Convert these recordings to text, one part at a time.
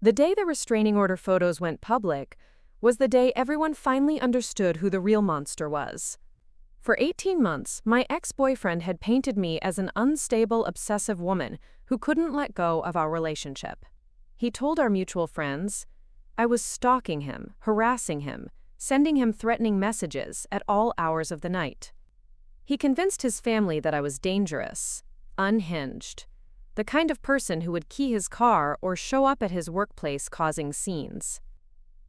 The day the restraining order photos went public was the day everyone finally understood who the real monster was. For 18 months, my ex-boyfriend had painted me as an unstable, obsessive woman who couldn't let go of our relationship. He told our mutual friends I was stalking him, harassing him, sending him threatening messages at all hours of the night. He convinced his family that I was dangerous, unhinged, the kind of person who would key his car or show up at his workplace causing scenes.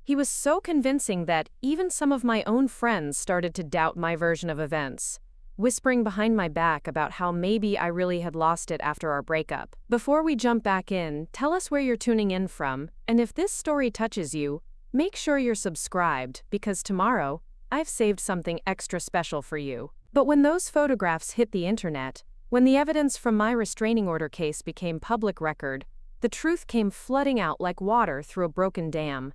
He was so convincing that even some of my own friends started to doubt my version of events, whispering behind my back about how maybe I really had lost it after our breakup. Before we jump back in, tell us where you're tuning in from, and if this story touches you, make sure you're subscribed, because tomorrow, I've saved something extra special for you. But when those photographs hit the internet, when the evidence from my restraining order case became public record, the truth came flooding out like water through a broken dam.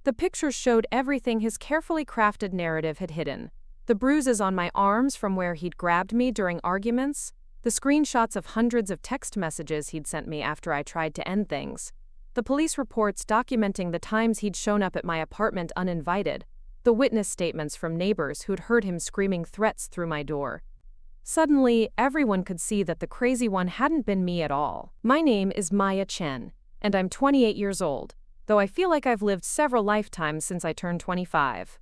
The pictures showed everything his carefully crafted narrative had hidden. The bruises on my arms from where he'd grabbed me during arguments, the screenshots of hundreds of text messages he'd sent me after I tried to end things, the police reports documenting the times he'd shown up at my apartment uninvited, the witness statements from neighbors who'd heard him screaming threats through my door. Suddenly, everyone could see that the crazy one hadn't been me at all. My name is Maya Chen, and I'm 28 years old, though I feel like I've lived several lifetimes since I turned 25.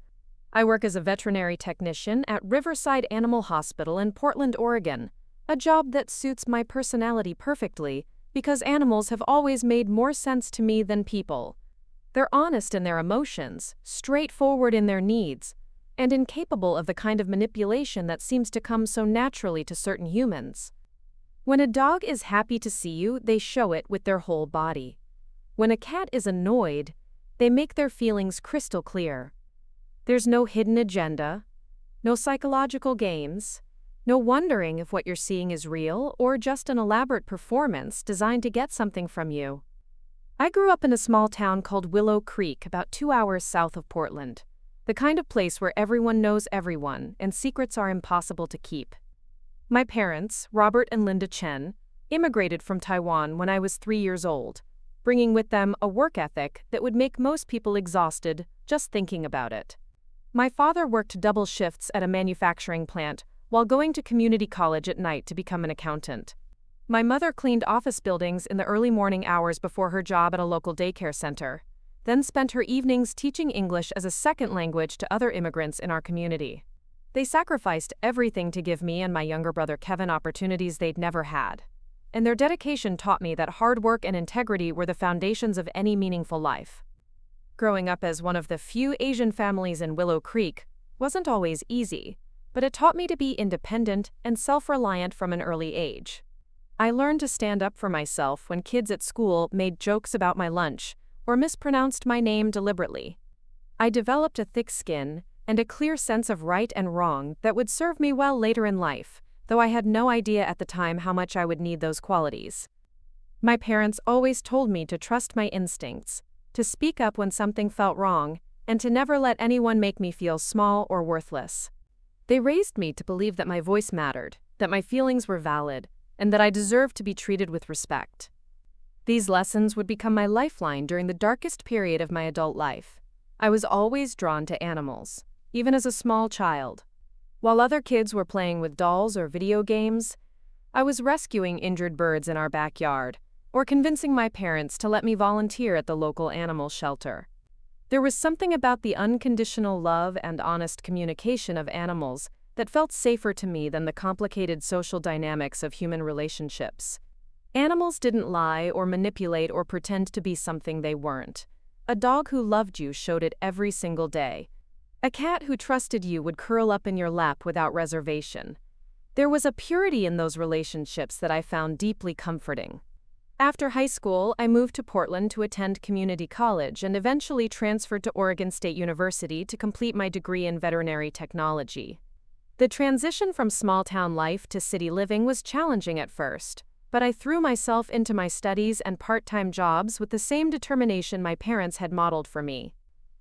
I work as a veterinary technician at Riverside Animal Hospital in Portland, Oregon, a job that suits my personality perfectly because animals have always made more sense to me than people. They're honest in their emotions, straightforward in their needs, and incapable of the kind of manipulation that seems to come so naturally to certain humans. When a dog is happy to see you, they show it with their whole body. When a cat is annoyed, they make their feelings crystal clear. There's no hidden agenda, no psychological games, no wondering if what you're seeing is real or just an elaborate performance designed to get something from you. I grew up in a small town called Willow Creek, about 2 hours south of Portland. The kind of place where everyone knows everyone and secrets are impossible to keep. My parents, Robert and Linda Chen, immigrated from Taiwan when I was 3 years old, bringing with them a work ethic that would make most people exhausted just thinking about it. My father worked double shifts at a manufacturing plant while going to community college at night to become an accountant. My mother cleaned office buildings in the early morning hours before her job at a local daycare center, then spent her evenings teaching English as a second language to other immigrants in our community. They sacrificed everything to give me and my younger brother Kevin opportunities they'd never had. And their dedication taught me that hard work and integrity were the foundations of any meaningful life. Growing up as one of the few Asian families in Willow Creek wasn't always easy, but it taught me to be independent and self-reliant from an early age. I learned to stand up for myself when kids at school made jokes about my lunch or mispronounced my name deliberately. I developed a thick skin and a clear sense of right and wrong that would serve me well later in life, though I had no idea at the time how much I would need those qualities. My parents always told me to trust my instincts, to speak up when something felt wrong, and to never let anyone make me feel small or worthless. They raised me to believe that my voice mattered, that my feelings were valid, and that I deserved to be treated with respect. These lessons would become my lifeline during the darkest period of my adult life. I was always drawn to animals, even as a small child. While other kids were playing with dolls or video games, I was rescuing injured birds in our backyard, or convincing my parents to let me volunteer at the local animal shelter. There was something about the unconditional love and honest communication of animals that felt safer to me than the complicated social dynamics of human relationships. Animals didn't lie or manipulate or pretend to be something they weren't. A dog who loved you showed it every single day. A cat who trusted you would curl up in your lap without reservation. There was a purity in those relationships that I found deeply comforting. After high school, I moved to Portland to attend community college and eventually transferred to Oregon State University to complete my degree in veterinary technology. The transition from small-town life to city living was challenging at first, but I threw myself into my studies and part-time jobs with the same determination my parents had modeled for me.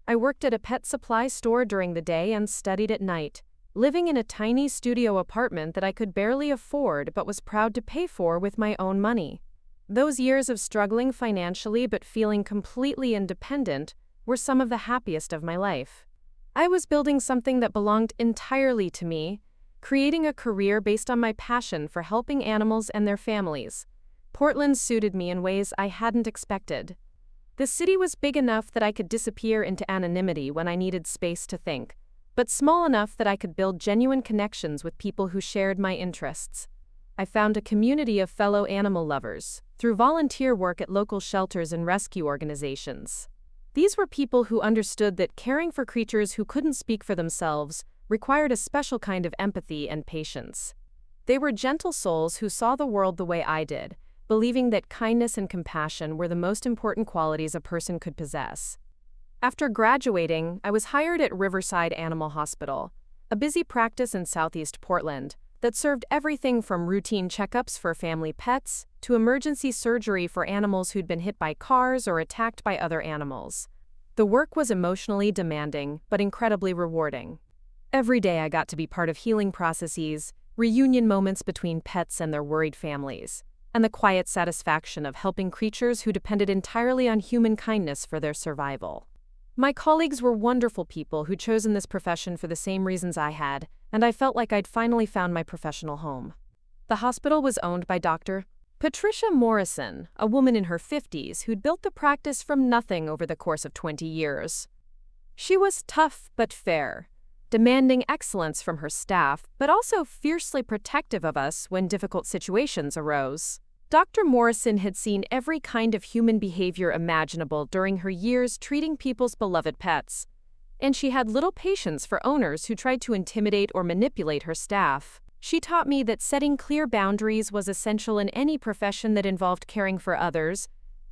I worked at a pet supply store during the day and studied at night, living in a tiny studio apartment that I could barely afford but was proud to pay for with my own money. Those years of struggling financially but feeling completely independent were some of the happiest of my life. I was building something that belonged entirely to me, creating a career based on my passion for helping animals and their families. Portland suited me in ways I hadn't expected. The city was big enough that I could disappear into anonymity when I needed space to think, but small enough that I could build genuine connections with people who shared my interests. I found a community of fellow animal lovers through volunteer work at local shelters and rescue organizations. These were people who understood that caring for creatures who couldn't speak for themselves required a special kind of empathy and patience. They were gentle souls who saw the world the way I did, believing that kindness and compassion were the most important qualities a person could possess. After graduating, I was hired at Riverside Animal Hospital, a busy practice in Southeast Portland that served everything from routine checkups for family pets to emergency surgery for animals who'd been hit by cars or attacked by other animals. The work was emotionally demanding, but incredibly rewarding. Every day I got to be part of healing processes, reunion moments between pets and their worried families, and the quiet satisfaction of helping creatures who depended entirely on human kindness for their survival. My colleagues were wonderful people who'd chosen this profession for the same reasons I had, and I felt like I'd finally found my professional home. The hospital was owned by Dr. Patricia Morrison, a woman in her 50s who'd built the practice from nothing over the course of 20 years. She was tough but fair, demanding excellence from her staff, but also fiercely protective of us when difficult situations arose. Dr. Morrison had seen every kind of human behavior imaginable during her years treating people's beloved pets, and she had little patience for owners who tried to intimidate or manipulate her staff. She taught me that setting clear boundaries was essential in any profession that involved caring for others,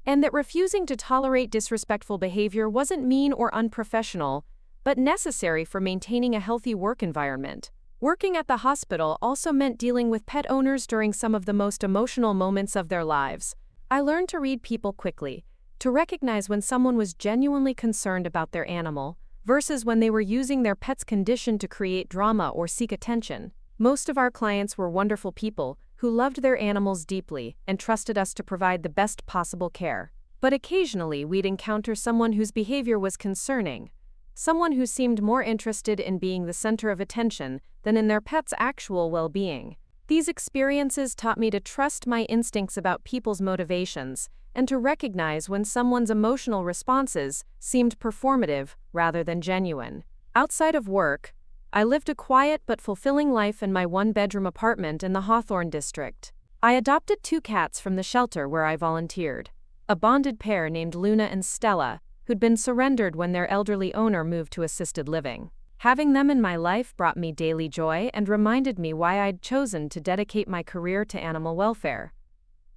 and that refusing to tolerate disrespectful behavior wasn't mean or unprofessional, but necessary for maintaining a healthy work environment. Working at the hospital also meant dealing with pet owners during some of the most emotional moments of their lives. I learned to read people quickly, to recognize when someone was genuinely concerned about their animal, versus when they were using their pet's condition to create drama or seek attention. Most of our clients were wonderful people who loved their animals deeply and trusted us to provide the best possible care. But occasionally we'd encounter someone whose behavior was concerning, someone who seemed more interested in being the center of attention than in their pet's actual well-being. These experiences taught me to trust my instincts about people's motivations and to recognize when someone's emotional responses seemed performative rather than genuine. Outside of work, I lived a quiet but fulfilling life in my one-bedroom apartment in the Hawthorne district. I adopted 2 cats from the shelter where I volunteered, a bonded pair named Luna and Stella, who'd been surrendered when their elderly owner moved to assisted living. Having them in my life brought me daily joy and reminded me why I'd chosen to dedicate my career to animal welfare.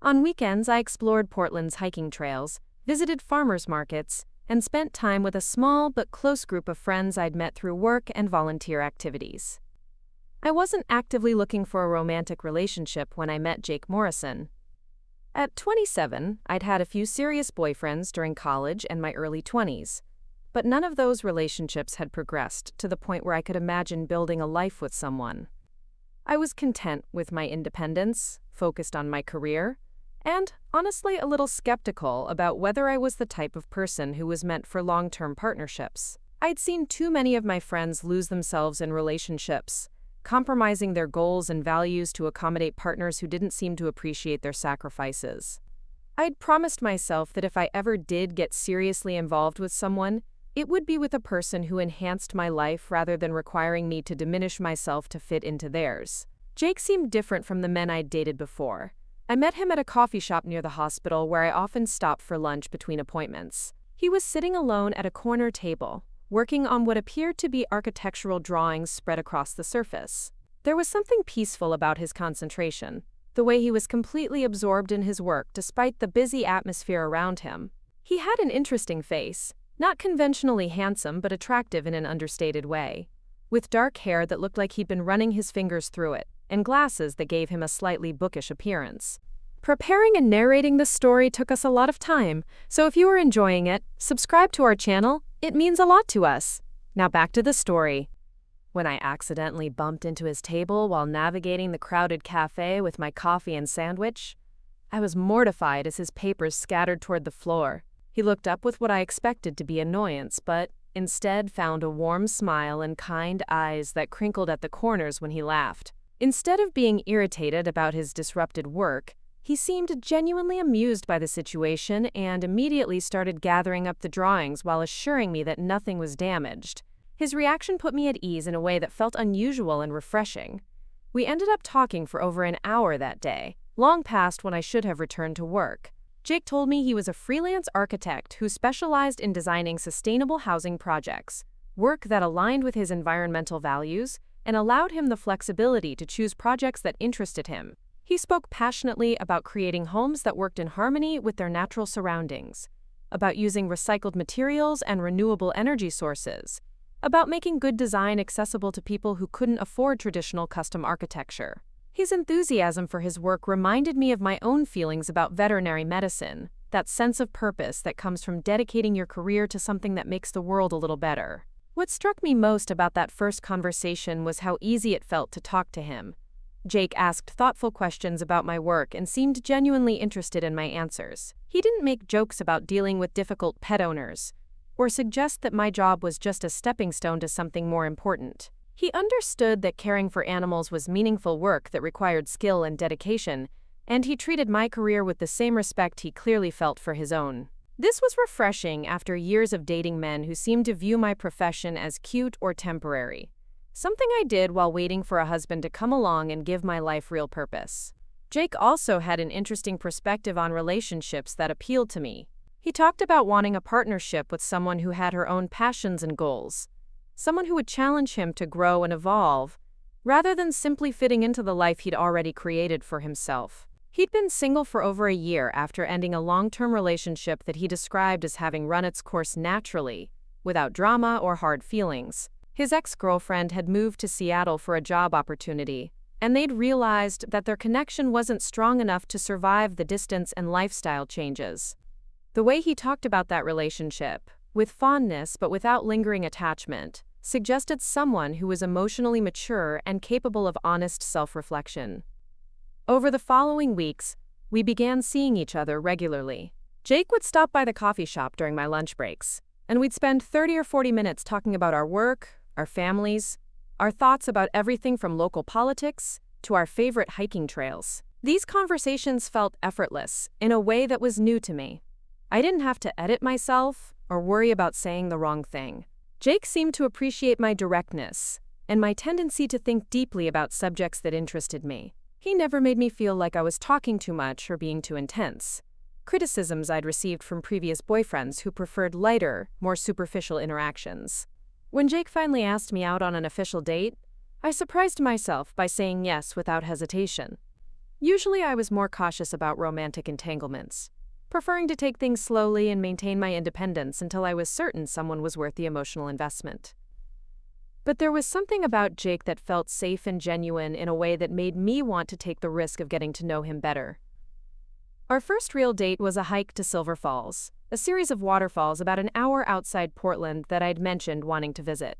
On weekends, I explored Portland's hiking trails, visited farmers markets, and spent time with a small but close group of friends I'd met through work and volunteer activities. I wasn't actively looking for a romantic relationship when I met Jake Morrison. At 27, I'd had a few serious boyfriends during college and my early 20s, but none of those relationships had progressed to the point where I could imagine building a life with someone. I was content with my independence, focused on my career, and honestly a little skeptical about whether I was the type of person who was meant for long-term partnerships. I'd seen too many of my friends lose themselves in relationships, compromising their goals and values to accommodate partners who didn't seem to appreciate their sacrifices. I'd promised myself that if I ever did get seriously involved with someone, it would be with a person who enhanced my life rather than requiring me to diminish myself to fit into theirs. Jake seemed different from the men I'd dated before. I met him at a coffee shop near the hospital where I often stopped for lunch between appointments. He was sitting alone at a corner table, working on what appeared to be architectural drawings spread across the surface. There was something peaceful about his concentration, the way he was completely absorbed in his work despite the busy atmosphere around him. He had an interesting face, not conventionally handsome but attractive in an understated way, with dark hair that looked like he'd been running his fingers through it, and glasses that gave him a slightly bookish appearance. Preparing and narrating this story took us a lot of time, so if you are enjoying it, subscribe to our channel. It means a lot to us. Now back to the story. When I accidentally bumped into his table while navigating the crowded cafe with my coffee and sandwich, I was mortified as his papers scattered toward the floor. He looked up with what I expected to be annoyance, but instead found a warm smile and kind eyes that crinkled at the corners when he laughed. Instead of being irritated about his disrupted work, he seemed genuinely amused by the situation and immediately started gathering up the drawings while assuring me that nothing was damaged. His reaction put me at ease in a way that felt unusual and refreshing. We ended up talking for over an hour that day, long past when I should have returned to work. Jake told me he was a freelance architect who specialized in designing sustainable housing projects, work that aligned with his environmental values and allowed him the flexibility to choose projects that interested him. He spoke passionately about creating homes that worked in harmony with their natural surroundings, about using recycled materials and renewable energy sources, about making good design accessible to people who couldn't afford traditional custom architecture. His enthusiasm for his work reminded me of my own feelings about veterinary medicine, that sense of purpose that comes from dedicating your career to something that makes the world a little better. What struck me most about that first conversation was how easy it felt to talk to him. Jake asked thoughtful questions about my work and seemed genuinely interested in my answers. He didn't make jokes about dealing with difficult pet owners, or suggest that my job was just a stepping stone to something more important. He understood that caring for animals was meaningful work that required skill and dedication, and he treated my career with the same respect he clearly felt for his own. This was refreshing after years of dating men who seemed to view my profession as cute or temporary. Something I did while waiting for a husband to come along and give my life real purpose. Jake also had an interesting perspective on relationships that appealed to me. He talked about wanting a partnership with someone who had her own passions and goals, someone who would challenge him to grow and evolve, rather than simply fitting into the life he'd already created for himself. He'd been single for over a year after ending a long-term relationship that he described as having run its course naturally, without drama or hard feelings. His ex-girlfriend had moved to Seattle for a job opportunity, and they'd realized that their connection wasn't strong enough to survive the distance and lifestyle changes. The way he talked about that relationship, with fondness but without lingering attachment, suggested someone who was emotionally mature and capable of honest self-reflection. Over the following weeks, we began seeing each other regularly. Jake would stop by the coffee shop during my lunch breaks, and we'd spend 30 or 40 minutes talking about our work, our families, our thoughts about everything from local politics to our favorite hiking trails. These conversations felt effortless in a way that was new to me. I didn't have to edit myself or worry about saying the wrong thing. Jake seemed to appreciate my directness and my tendency to think deeply about subjects that interested me. He never made me feel like I was talking too much or being too intense. Criticisms I'd received from previous boyfriends who preferred lighter, more superficial interactions. When Jake finally asked me out on an official date, I surprised myself by saying yes without hesitation. Usually I was more cautious about romantic entanglements, preferring to take things slowly and maintain my independence until I was certain someone was worth the emotional investment. But there was something about Jake that felt safe and genuine in a way that made me want to take the risk of getting to know him better. Our first real date was a hike to Silver Falls, a series of waterfalls about an hour outside Portland that I'd mentioned wanting to visit.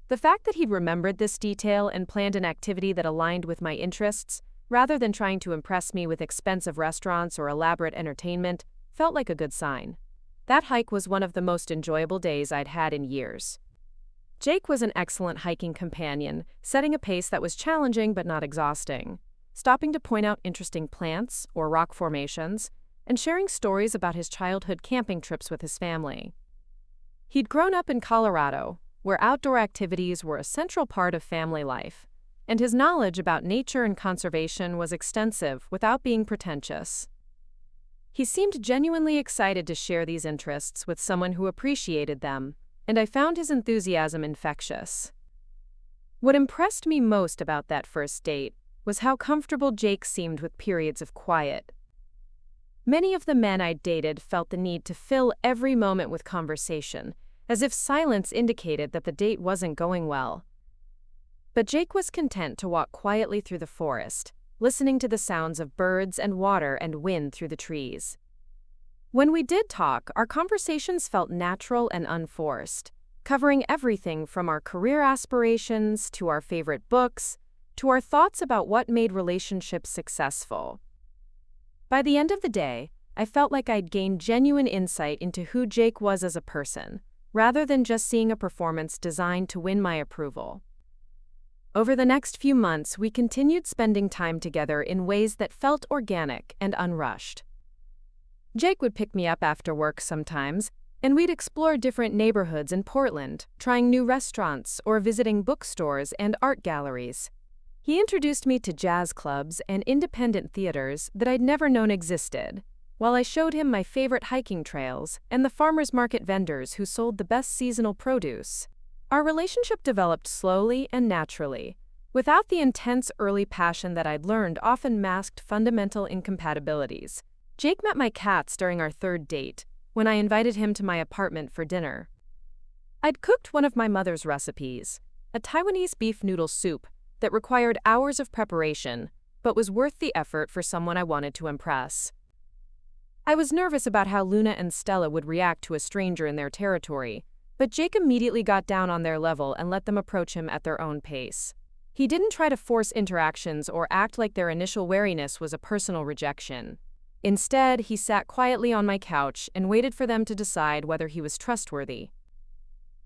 The fact that he'd remembered this detail and planned an activity that aligned with my interests, rather than trying to impress me with expensive restaurants or elaborate entertainment, felt like a good sign. That hike was one of the most enjoyable days I'd had in years. Jake was an excellent hiking companion, setting a pace that was challenging but not exhausting, stopping to point out interesting plants or rock formations, and sharing stories about his childhood camping trips with his family. He'd grown up in Colorado, where outdoor activities were a central part of family life, and his knowledge about nature and conservation was extensive without being pretentious. He seemed genuinely excited to share these interests with someone who appreciated them, and I found his enthusiasm infectious. What impressed me most about that first date was how comfortable Jake seemed with periods of quiet. Many of the men I'd dated felt the need to fill every moment with conversation, as if silence indicated that the date wasn't going well. But Jake was content to walk quietly through the forest, listening to the sounds of birds and water and wind through the trees. When we did talk, our conversations felt natural and unforced, covering everything from our career aspirations to our favorite books, to our thoughts about what made relationships successful. By the end of the day, I felt like I'd gained genuine insight into who Jake was as a person, rather than just seeing a performance designed to win my approval. Over the next few months, we continued spending time together in ways that felt organic and unrushed. Jake would pick me up after work sometimes, and we'd explore different neighborhoods in Portland, trying new restaurants or visiting bookstores and art galleries. He introduced me to jazz clubs and independent theaters that I'd never known existed, while I showed him my favorite hiking trails and the farmers market vendors who sold the best seasonal produce. Our relationship developed slowly and naturally, without the intense early passion that I'd learned often masked fundamental incompatibilities. Jake met my cats during our third date, when I invited him to my apartment for dinner. I'd cooked one of my mother's recipes, a Taiwanese beef noodle soup that required hours of preparation, but was worth the effort for someone I wanted to impress. I was nervous about how Luna and Stella would react to a stranger in their territory, but Jake immediately got down on their level and let them approach him at their own pace. He didn't try to force interactions or act like their initial wariness was a personal rejection. Instead, he sat quietly on my couch and waited for them to decide whether he was trustworthy.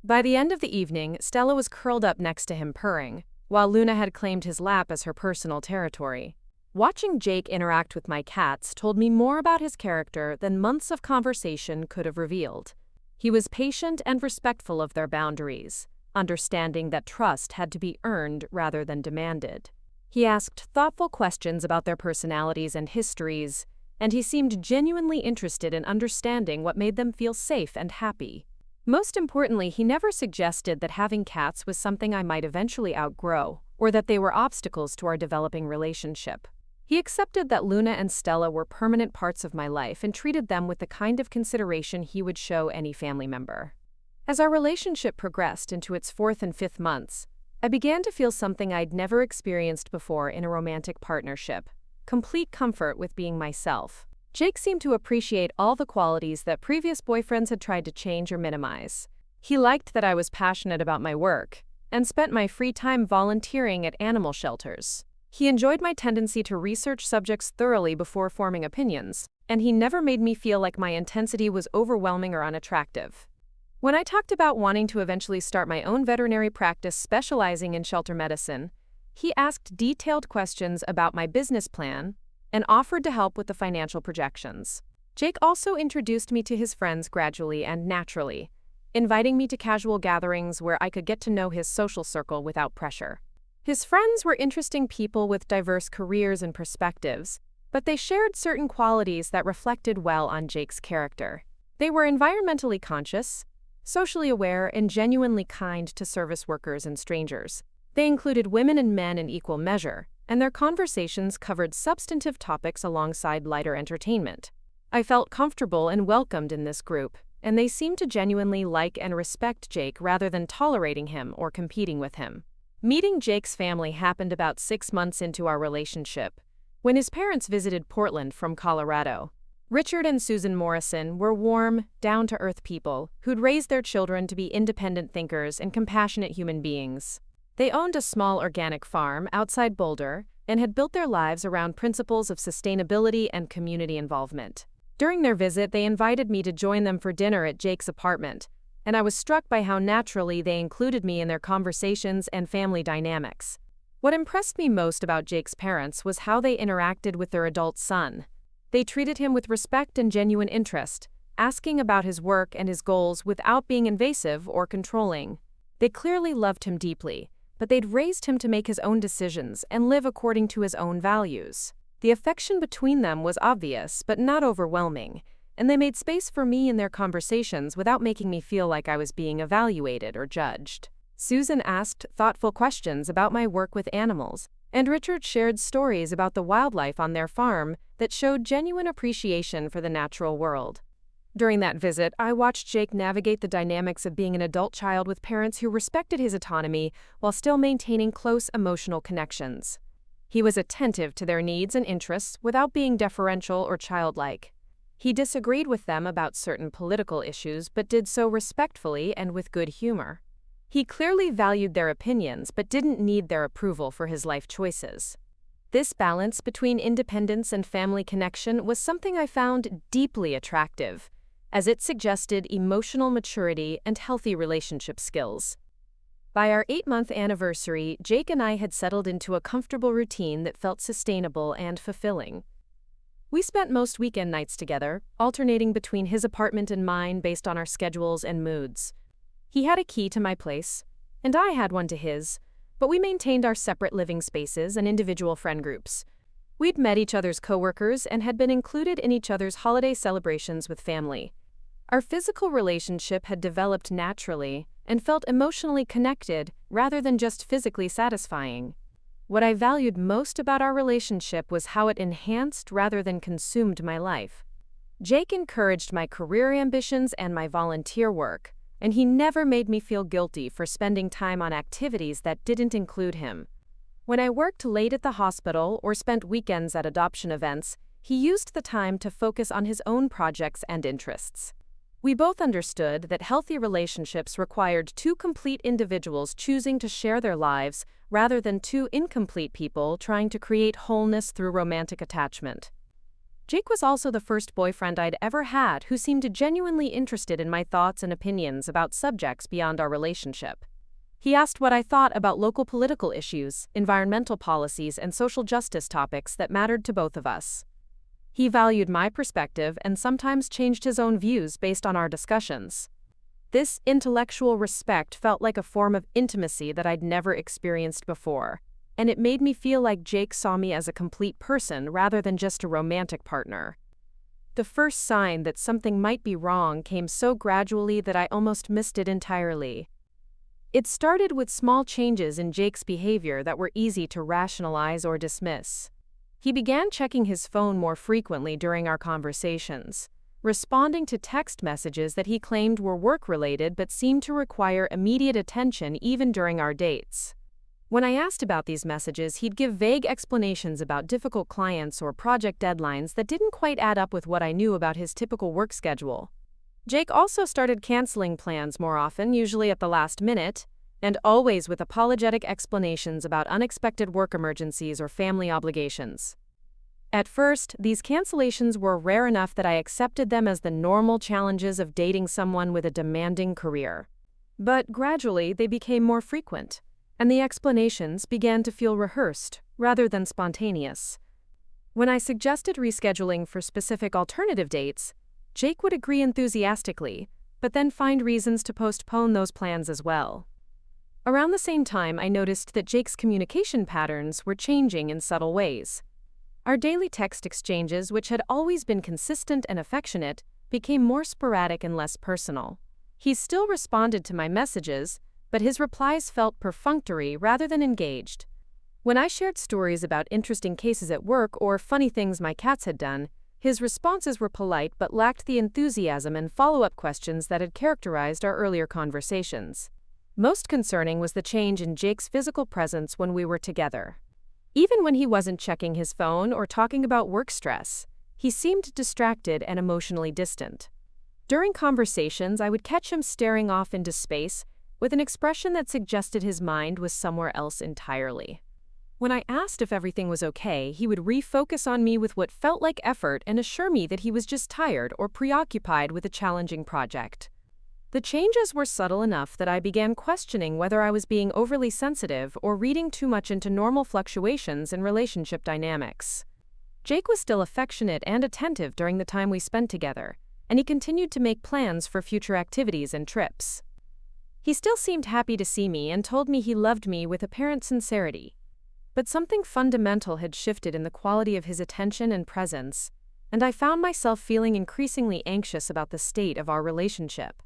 By the end of the evening, Stella was curled up next to him purring, while Luna had claimed his lap as her personal territory. Watching Jake interact with my cats told me more about his character than months of conversation could have revealed. He was patient and respectful of their boundaries, understanding that trust had to be earned rather than demanded. He asked thoughtful questions about their personalities and histories, and he seemed genuinely interested in understanding what made them feel safe and happy. Most importantly, he never suggested that having cats was something I might eventually outgrow, or that they were obstacles to our developing relationship. He accepted that Luna and Stella were permanent parts of my life and treated them with the kind of consideration he would show any family member. As our relationship progressed into its 4th and 5th months, I began to feel something I'd never experienced before in a romantic partnership: complete comfort with being myself. Jake seemed to appreciate all the qualities that previous boyfriends had tried to change or minimize. He liked that I was passionate about my work and spent my free time volunteering at animal shelters. He enjoyed my tendency to research subjects thoroughly before forming opinions, and he never made me feel like my intensity was overwhelming or unattractive. When I talked about wanting to eventually start my own veterinary practice specializing in shelter medicine, he asked detailed questions about my business plan and offered to help with the financial projections. Jake also introduced me to his friends gradually and naturally, inviting me to casual gatherings where I could get to know his social circle without pressure. His friends were interesting people with diverse careers and perspectives, but they shared certain qualities that reflected well on Jake's character. They were environmentally conscious, socially aware, and genuinely kind to service workers and strangers. They included women and men in equal measure, and their conversations covered substantive topics alongside lighter entertainment. I felt comfortable and welcomed in this group, and they seemed to genuinely like and respect Jake rather than tolerating him or competing with him. Meeting Jake's family happened about 6 months into our relationship, when his parents visited Portland from Colorado. Richard and Susan Morrison were warm, down-to-earth people who'd raised their children to be independent thinkers and compassionate human beings. They owned a small organic farm outside Boulder and had built their lives around principles of sustainability and community involvement. During their visit, they invited me to join them for dinner at Jake's apartment, and I was struck by how naturally they included me in their conversations and family dynamics. What impressed me most about Jake's parents was how they interacted with their adult son. They treated him with respect and genuine interest, asking about his work and his goals without being invasive or controlling. They clearly loved him deeply, but they'd raised him to make his own decisions and live according to his own values. The affection between them was obvious but not overwhelming, and they made space for me in their conversations without making me feel like I was being evaluated or judged. Susan asked thoughtful questions about my work with animals, and Richard shared stories about the wildlife on their farm that showed genuine appreciation for the natural world. During that visit, I watched Jake navigate the dynamics of being an adult child with parents who respected his autonomy while still maintaining close emotional connections. He was attentive to their needs and interests without being deferential or childlike. He disagreed with them about certain political issues, but did so respectfully and with good humor. He clearly valued their opinions, but didn't need their approval for his life choices. This balance between independence and family connection was something I found deeply attractive, as it suggested emotional maturity and healthy relationship skills. By our 8-month anniversary, Jake and I had settled into a comfortable routine that felt sustainable and fulfilling. We spent most weekend nights together, alternating between his apartment and mine based on our schedules and moods. He had a key to my place, and I had one to his, but we maintained our separate living spaces and individual friend groups. We'd met each other's coworkers and had been included in each other's holiday celebrations with family. Our physical relationship had developed naturally and felt emotionally connected rather than just physically satisfying. What I valued most about our relationship was how it enhanced rather than consumed my life. Jake encouraged my career ambitions and my volunteer work, and he never made me feel guilty for spending time on activities that didn't include him. When I worked late at the hospital or spent weekends at adoption events, he used the time to focus on his own projects and interests. We both understood that healthy relationships required two complete individuals choosing to share their lives rather than two incomplete people trying to create wholeness through romantic attachment. Jake was also the first boyfriend I'd ever had who seemed genuinely interested in my thoughts and opinions about subjects beyond our relationship. He asked what I thought about local political issues, environmental policies, and social justice topics that mattered to both of us. He valued my perspective and sometimes changed his own views based on our discussions. This intellectual respect felt like a form of intimacy that I'd never experienced before, and it made me feel like Jake saw me as a complete person rather than just a romantic partner. The first sign that something might be wrong came so gradually that I almost missed it entirely. It started with small changes in Jake's behavior that were easy to rationalize or dismiss. He began checking his phone more frequently during our conversations, responding to text messages that he claimed were work-related but seemed to require immediate attention even during our dates. When I asked about these messages, he'd give vague explanations about difficult clients or project deadlines that didn't quite add up with what I knew about his typical work schedule. Jake also started canceling plans more often, usually at the last minute, and always with apologetic explanations about unexpected work emergencies or family obligations. At first, these cancellations were rare enough that I accepted them as the normal challenges of dating someone with a demanding career. But gradually, they became more frequent, and the explanations began to feel rehearsed rather than spontaneous. When I suggested rescheduling for specific alternative dates, Jake would agree enthusiastically, but then find reasons to postpone those plans as well. Around the same time, I noticed that Jake's communication patterns were changing in subtle ways. Our daily text exchanges, which had always been consistent and affectionate, became more sporadic and less personal. He still responded to my messages, but his replies felt perfunctory rather than engaged. When I shared stories about interesting cases at work or funny things my cats had done, his responses were polite but lacked the enthusiasm and follow-up questions that had characterized our earlier conversations. Most concerning was the change in Jake's physical presence when we were together. Even when he wasn't checking his phone or talking about work stress, he seemed distracted and emotionally distant. During conversations, I would catch him staring off into space with an expression that suggested his mind was somewhere else entirely. When I asked if everything was okay, he would refocus on me with what felt like effort and assure me that he was just tired or preoccupied with a challenging project. The changes were subtle enough that I began questioning whether I was being overly sensitive or reading too much into normal fluctuations in relationship dynamics. Jake was still affectionate and attentive during the time we spent together, and he continued to make plans for future activities and trips. He still seemed happy to see me and told me he loved me with apparent sincerity. But something fundamental had shifted in the quality of his attention and presence, and I found myself feeling increasingly anxious about the state of our relationship.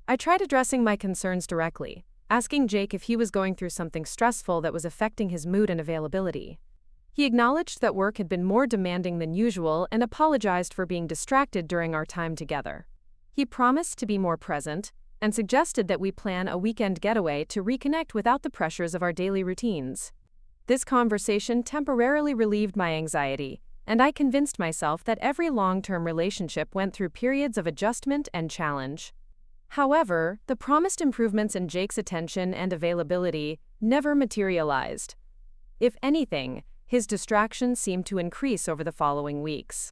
I tried addressing my concerns directly, asking Jake if he was going through something stressful that was affecting his mood and availability. He acknowledged that work had been more demanding than usual and apologized for being distracted during our time together. He promised to be more present and suggested that we plan a weekend getaway to reconnect without the pressures of our daily routines. This conversation temporarily relieved my anxiety, and I convinced myself that every long-term relationship went through periods of adjustment and challenge. However, the promised improvements in Jake's attention and availability never materialized. If anything, His distractions seemed to increase over the following weeks.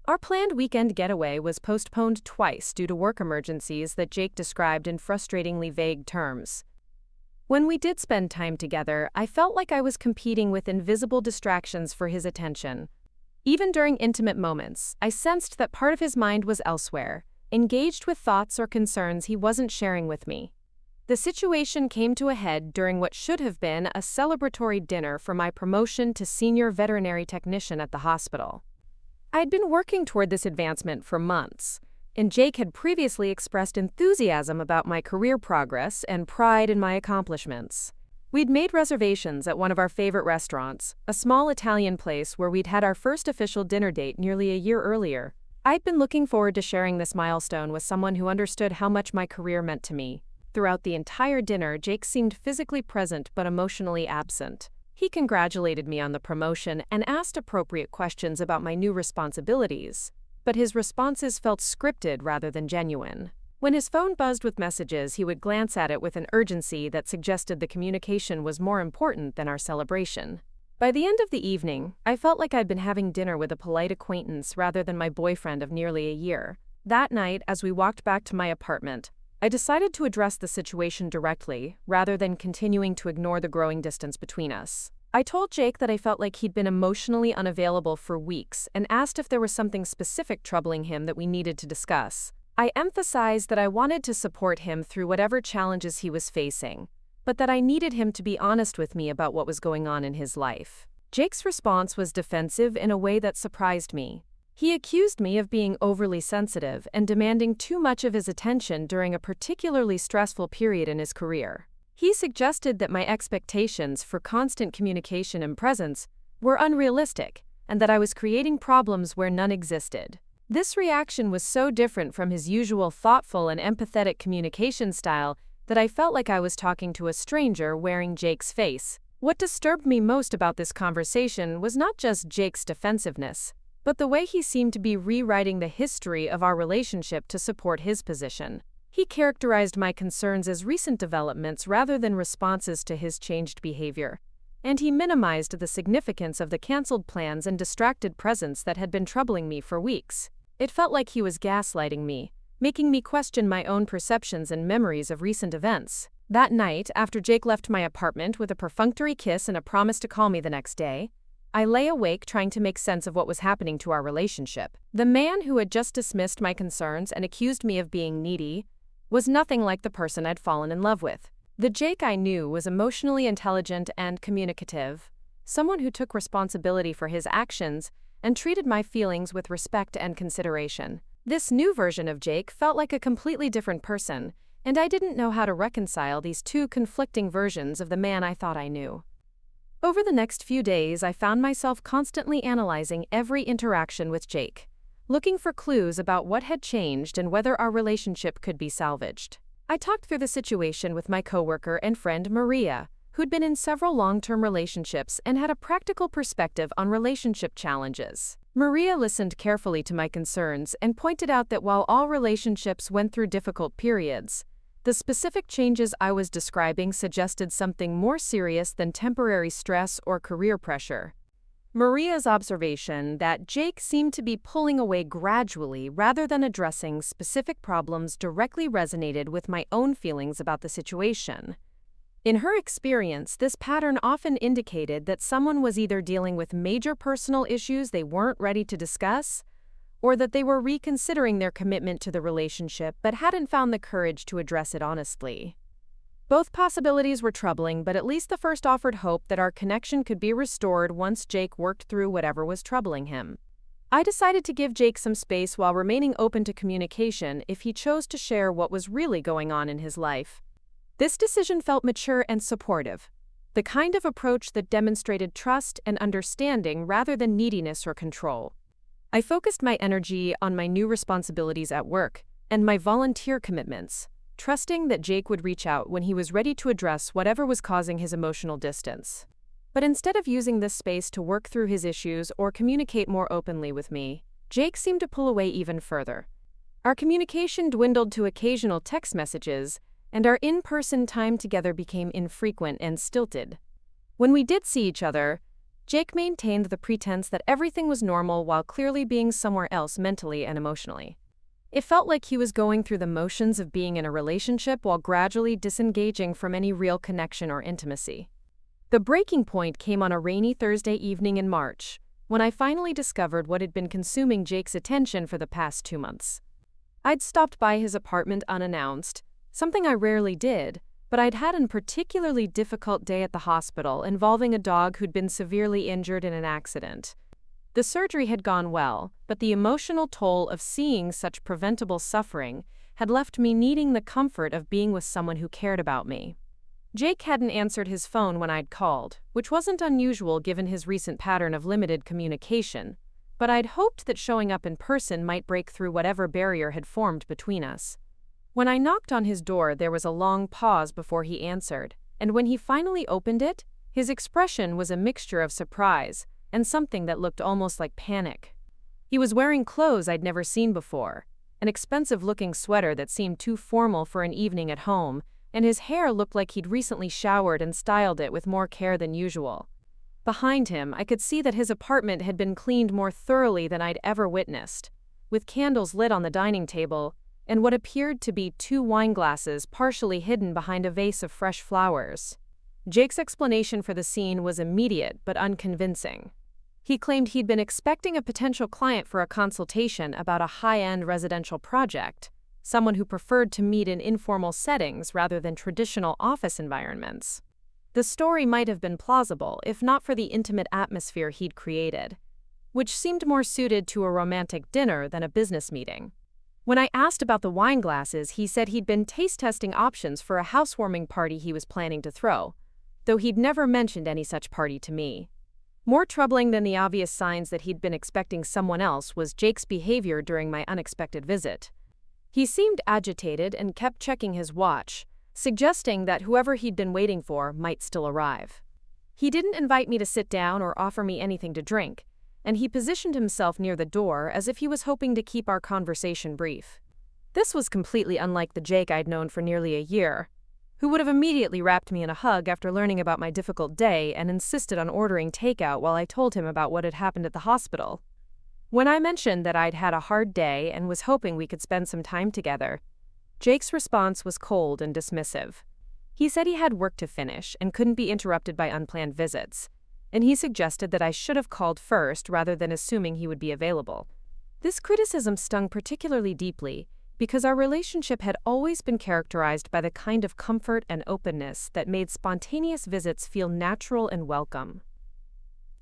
Our planned weekend getaway was postponed twice due to work emergencies that Jake described in frustratingly vague terms. When we did spend time together, I felt like I was competing with invisible distractions for his attention. Even during intimate moments, I sensed that part of his mind was elsewhere, engaged with thoughts or concerns he wasn't sharing with me. The situation came to a head during what should have been a celebratory dinner for my promotion to senior veterinary technician at the hospital. I'd been working toward this advancement for months, and Jake had previously expressed enthusiasm about my career progress and pride in my accomplishments. We'd made reservations at one of our favorite restaurants, a small Italian place where we'd had our first official dinner date nearly a year earlier. I'd been looking forward to sharing this milestone with someone who understood how much my career meant to me. Throughout the entire dinner, Jake seemed physically present but emotionally absent. He congratulated me on the promotion and asked appropriate questions about my new responsibilities, but his responses felt scripted rather than genuine. When his phone buzzed with messages, he would glance at it with an urgency that suggested the communication was more important than our celebration. By the end of the evening, I felt like I'd been having dinner with a polite acquaintance rather than my boyfriend of nearly a year. That night, as we walked back to my apartment, I decided to address the situation directly, rather than continuing to ignore the growing distance between us. I told Jake that I felt like he'd been emotionally unavailable for weeks and asked if there was something specific troubling him that we needed to discuss. I emphasized that I wanted to support him through whatever challenges he was facing, but that I needed him to be honest with me about what was going on in his life. Jake's response was defensive in a way that surprised me. He accused me of being overly sensitive and demanding too much of his attention during a particularly stressful period in his career. He suggested that my expectations for constant communication and presence were unrealistic, and that I was creating problems where none existed. This reaction was so different from his usual thoughtful and empathetic communication style that I felt like I was talking to a stranger wearing Jake's face. What disturbed me most about this conversation was not just Jake's defensiveness, but the way he seemed to be rewriting the history of our relationship to support his position. He characterized my concerns as recent developments rather than responses to his changed behavior, and he minimized the significance of the canceled plans and distracted presence that had been troubling me for weeks. It felt like he was gaslighting me, making me question my own perceptions and memories of recent events. That night, after Jake left my apartment with a perfunctory kiss and a promise to call me the next day, I lay awake trying to make sense of what was happening to our relationship. The man who had just dismissed my concerns and accused me of being needy was nothing like the person I'd fallen in love with. The Jake I knew was emotionally intelligent and communicative, someone who took responsibility for his actions and treated my feelings with respect and consideration. This new version of Jake felt like a completely different person, and I didn't know how to reconcile these two conflicting versions of the man I thought I knew. Over the next few days, I found myself constantly analyzing every interaction with Jake, looking for clues about what had changed and whether our relationship could be salvaged. I talked through the situation with my coworker and friend Maria, who'd been in several long-term relationships and had a practical perspective on relationship challenges. Maria listened carefully to my concerns and pointed out that while all relationships went through difficult periods, the specific changes I was describing suggested something more serious than temporary stress or career pressure. Maria's observation that Jake seemed to be pulling away gradually rather than addressing specific problems directly resonated with my own feelings about the situation. In her experience, this pattern often indicated that someone was either dealing with major personal issues they weren't ready to discuss, or that they were reconsidering their commitment to the relationship but hadn't found the courage to address it honestly. Both possibilities were troubling, but at least the first offered hope that our connection could be restored once Jake worked through whatever was troubling him. I decided to give Jake some space while remaining open to communication if he chose to share what was really going on in his life. This decision felt mature and supportive, the kind of approach that demonstrated trust and understanding rather than neediness or control. I focused my energy on my new responsibilities at work and my volunteer commitments, trusting that Jake would reach out when he was ready to address whatever was causing his emotional distance. But instead of using this space to work through his issues or communicate more openly with me, Jake seemed to pull away even further. Our communication dwindled to occasional text messages, and our in-person time together became infrequent and stilted. When we did see each other, Jake maintained the pretense that everything was normal while clearly being somewhere else mentally and emotionally. It felt like he was going through the motions of being in a relationship while gradually disengaging from any real connection or intimacy. The breaking point came on a rainy Thursday evening in March, when I finally discovered what had been consuming Jake's attention for the past 2 months. I'd stopped by his apartment unannounced, something I rarely did, but I'd had a particularly difficult day at the hospital involving a dog who'd been severely injured in an accident. The surgery had gone well, but the emotional toll of seeing such preventable suffering had left me needing the comfort of being with someone who cared about me. Jake hadn't answered his phone when I'd called, which wasn't unusual given his recent pattern of limited communication, but I'd hoped that showing up in person might break through whatever barrier had formed between us. When I knocked on his door, there was a long pause before he answered, and when he finally opened it, his expression was a mixture of surprise and something that looked almost like panic. He was wearing clothes I'd never seen before, an expensive-looking sweater that seemed too formal for an evening at home, and his hair looked like he'd recently showered and styled it with more care than usual. Behind him, I could see that his apartment had been cleaned more thoroughly than I'd ever witnessed, with candles lit on the dining table and what appeared to be 2 wine glasses partially hidden behind a vase of fresh flowers. Jake's explanation for the scene was immediate but unconvincing. He claimed he'd been expecting a potential client for a consultation about a high-end residential project, someone who preferred to meet in informal settings rather than traditional office environments. The story might have been plausible if not for the intimate atmosphere he'd created, which seemed more suited to a romantic dinner than a business meeting. When I asked about the wine glasses, he said he'd been taste-testing options for a housewarming party he was planning to throw, though he'd never mentioned any such party to me. More troubling than the obvious signs that he'd been expecting someone else was Jake's behavior during my unexpected visit. He seemed agitated and kept checking his watch, suggesting that whoever he'd been waiting for might still arrive. He didn't invite me to sit down or offer me anything to drink, and he positioned himself near the door as if he was hoping to keep our conversation brief. This was completely unlike the Jake I'd known for nearly a year, who would have immediately wrapped me in a hug after learning about my difficult day and insisted on ordering takeout while I told him about what had happened at the hospital. When I mentioned that I'd had a hard day and was hoping we could spend some time together, Jake's response was cold and dismissive. He said he had work to finish and couldn't be interrupted by unplanned visits, and he suggested that I should have called first rather than assuming he would be available. This criticism stung particularly deeply because our relationship had always been characterized by the kind of comfort and openness that made spontaneous visits feel natural and welcome.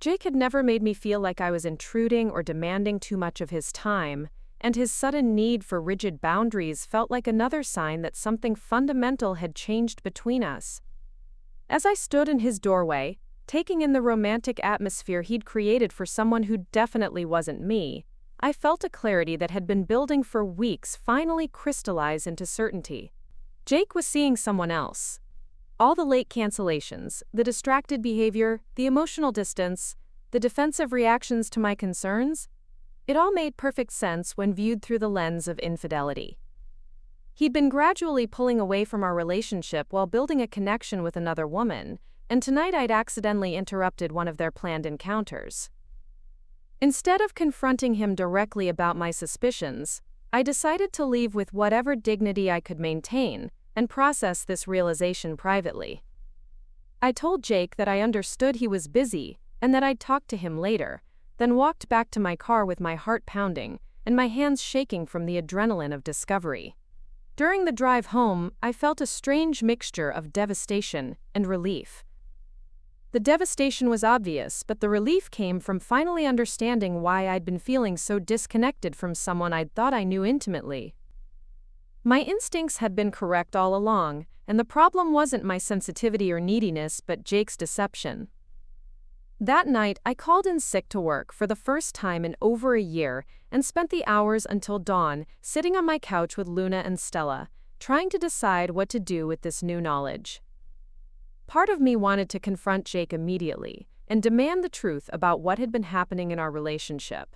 Jake had never made me feel like I was intruding or demanding too much of his time, and his sudden need for rigid boundaries felt like another sign that something fundamental had changed between us. As I stood in his doorway, taking in the romantic atmosphere he'd created for someone who definitely wasn't me, I felt a clarity that had been building for weeks finally crystallize into certainty. Jake was seeing someone else. All the late cancellations, the distracted behavior, the emotional distance, the defensive reactions to my concerns, it all made perfect sense when viewed through the lens of infidelity. He'd been gradually pulling away from our relationship while building a connection with another woman, and tonight I'd accidentally interrupted one of their planned encounters. Instead of confronting him directly about my suspicions, I decided to leave with whatever dignity I could maintain and process this realization privately. I told Jake that I understood he was busy and that I'd talk to him later, then walked back to my car with my heart pounding and my hands shaking from the adrenaline of discovery. During the drive home, I felt a strange mixture of devastation and relief. The devastation was obvious, but the relief came from finally understanding why I'd been feeling so disconnected from someone I'd thought I knew intimately. My instincts had been correct all along, and the problem wasn't my sensitivity or neediness but Jake's deception. That night, I called in sick to work for the first time in over a year and spent the hours until dawn sitting on my couch with Luna and Stella, trying to decide what to do with this new knowledge. Part of me wanted to confront Jake immediately and demand the truth about what had been happening in our relationship.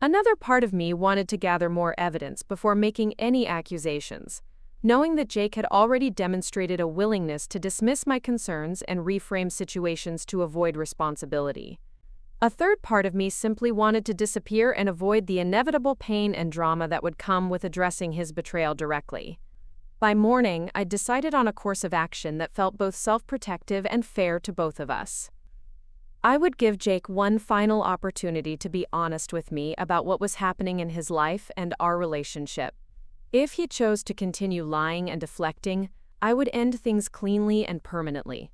Another part of me wanted to gather more evidence before making any accusations, knowing that Jake had already demonstrated a willingness to dismiss my concerns and reframe situations to avoid responsibility. A third part of me simply wanted to disappear and avoid the inevitable pain and drama that would come with addressing his betrayal directly. By morning, I'd decided on a course of action that felt both self-protective and fair to both of us. I would give Jake one final opportunity to be honest with me about what was happening in his life and our relationship. If he chose to continue lying and deflecting, I would end things cleanly and permanently.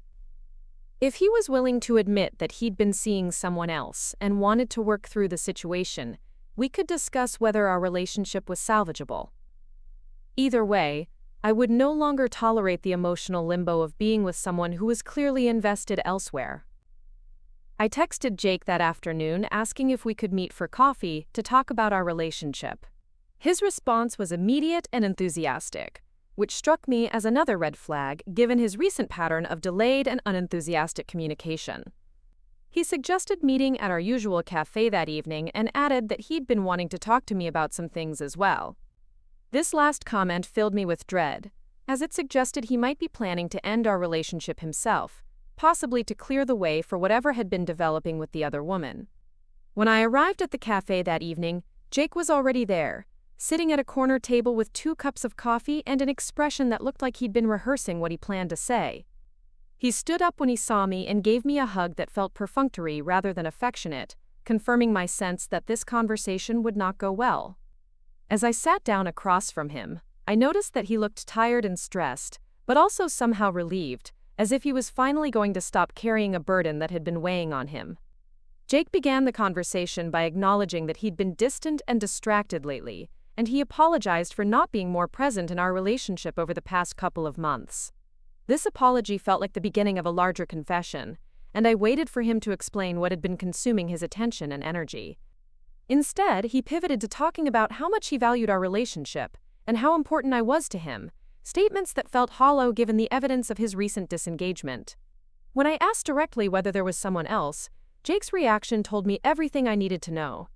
If he was willing to admit that he'd been seeing someone else and wanted to work through the situation, we could discuss whether our relationship was salvageable. Either way, I would no longer tolerate the emotional limbo of being with someone who was clearly invested elsewhere. I texted Jake that afternoon asking if we could meet for coffee to talk about our relationship. His response was immediate and enthusiastic, which struck me as another red flag given his recent pattern of delayed and unenthusiastic communication. He suggested meeting at our usual cafe that evening and added that he'd been wanting to talk to me about some things as well. This last comment filled me with dread, as it suggested he might be planning to end our relationship himself, possibly to clear the way for whatever had been developing with the other woman. When I arrived at the cafe that evening, Jake was already there, sitting at a corner table with 2 cups of coffee and an expression that looked like he'd been rehearsing what he planned to say. He stood up when he saw me and gave me a hug that felt perfunctory rather than affectionate, confirming my sense that this conversation would not go well. As I sat down across from him, I noticed that he looked tired and stressed, but also somehow relieved, as if he was finally going to stop carrying a burden that had been weighing on him. Jake began the conversation by acknowledging that he'd been distant and distracted lately, and he apologized for not being more present in our relationship over the past couple of months. This apology felt like the beginning of a larger confession, and I waited for him to explain what had been consuming his attention and energy. Instead, he pivoted to talking about how much he valued our relationship and how important I was to him, statements that felt hollow given the evidence of his recent disengagement. When I asked directly whether there was someone else, Jake's reaction told me everything I needed to know.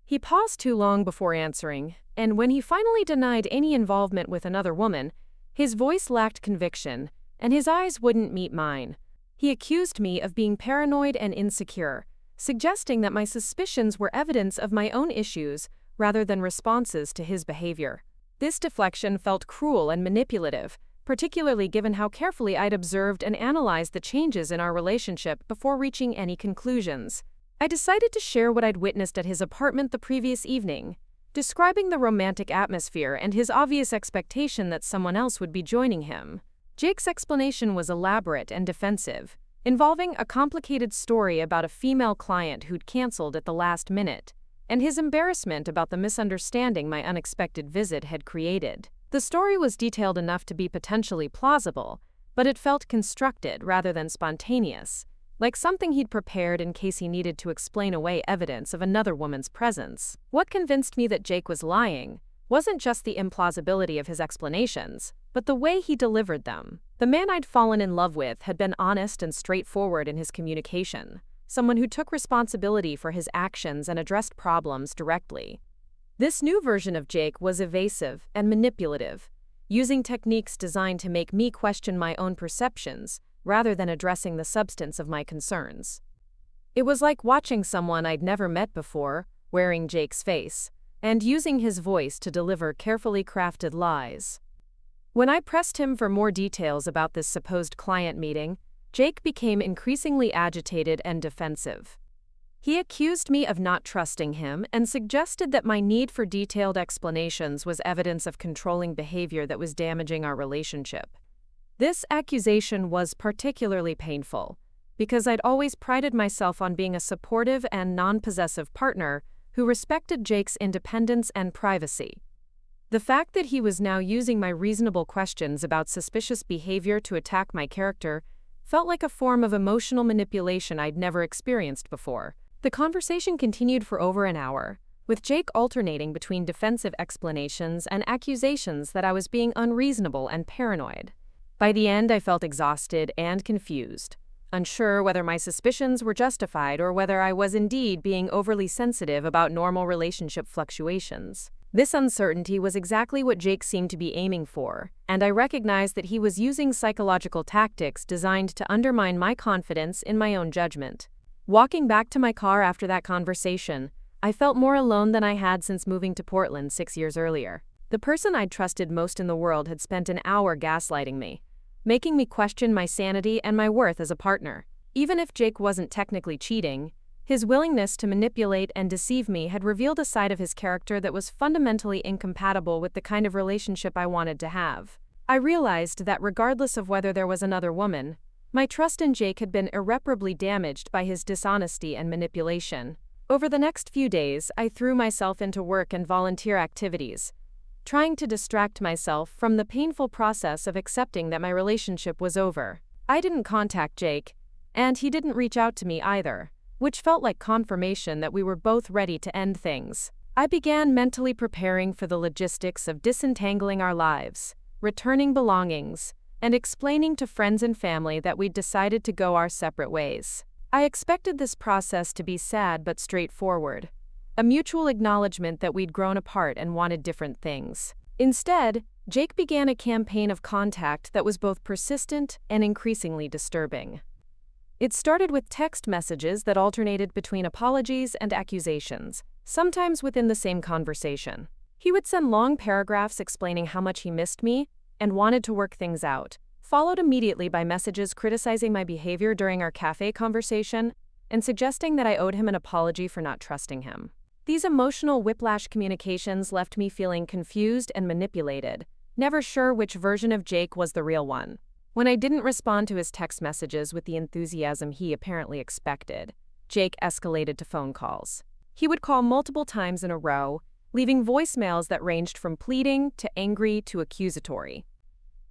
He paused too long before answering, and when he finally denied any involvement with another woman, his voice lacked conviction, and his eyes wouldn't meet mine. He accused me of being paranoid and insecure, suggesting that my suspicions were evidence of my own issues rather than responses to his behavior. This deflection felt cruel and manipulative, particularly given how carefully I'd observed and analyzed the changes in our relationship before reaching any conclusions. I decided to share what I'd witnessed at his apartment the previous evening, describing the romantic atmosphere and his obvious expectation that someone else would be joining him. Jake's explanation was elaborate and defensive, involving a complicated story about a female client who'd canceled at the last minute, and his embarrassment about the misunderstanding my unexpected visit had created. The story was detailed enough to be potentially plausible, but it felt constructed rather than spontaneous, like something he'd prepared in case he needed to explain away evidence of another woman's presence. What convinced me that Jake was lying wasn't just the implausibility of his explanations, but the way he delivered them. The man I'd fallen in love with had been honest and straightforward in his communication, someone who took responsibility for his actions and addressed problems directly. This new version of Jake was evasive and manipulative, using techniques designed to make me question my own perceptions rather than addressing the substance of my concerns. It was like watching someone I'd never met before, wearing Jake's face, and using his voice to deliver carefully crafted lies. When I pressed him for more details about this supposed client meeting, Jake became increasingly agitated and defensive. He accused me of not trusting him and suggested that my need for detailed explanations was evidence of controlling behavior that was damaging our relationship. This accusation was particularly painful, because I'd always prided myself on being a supportive and non-possessive partner who respected Jake's independence and privacy. The fact that he was now using my reasonable questions about suspicious behavior to attack my character felt like a form of emotional manipulation I'd never experienced before. The conversation continued for over an hour, with Jake alternating between defensive explanations and accusations that I was being unreasonable and paranoid. By the end, I felt exhausted and confused, unsure whether my suspicions were justified or whether I was indeed being overly sensitive about normal relationship fluctuations. This uncertainty was exactly what Jake seemed to be aiming for, and I recognized that he was using psychological tactics designed to undermine my confidence in my own judgment. Walking back to my car after that conversation, I felt more alone than I had since moving to Portland 6 years earlier. The person I'd trusted most in the world had spent an hour gaslighting me, making me question my sanity and my worth as a partner. Even if Jake wasn't technically cheating, his willingness to manipulate and deceive me had revealed a side of his character that was fundamentally incompatible with the kind of relationship I wanted to have. I realized that regardless of whether there was another woman, my trust in Jake had been irreparably damaged by his dishonesty and manipulation. Over the next few days, I threw myself into work and volunteer activities, trying to distract myself from the painful process of accepting that my relationship was over. I didn't contact Jake, and he didn't reach out to me either, which felt like confirmation that we were both ready to end things. I began mentally preparing for the logistics of disentangling our lives, returning belongings, and explaining to friends and family that we'd decided to go our separate ways. I expected this process to be sad but straightforward, a mutual acknowledgement that we'd grown apart and wanted different things. Instead, Jake began a campaign of contact that was both persistent and increasingly disturbing. It started with text messages that alternated between apologies and accusations, sometimes within the same conversation. He would send long paragraphs explaining how much he missed me and wanted to work things out, followed immediately by messages criticizing my behavior during our cafe conversation and suggesting that I owed him an apology for not trusting him. These emotional whiplash communications left me feeling confused and manipulated, never sure which version of Jake was the real one. When I didn't respond to his text messages with the enthusiasm he apparently expected, Jake escalated to phone calls. He would call multiple times in a row, leaving voicemails that ranged from pleading to angry to accusatory.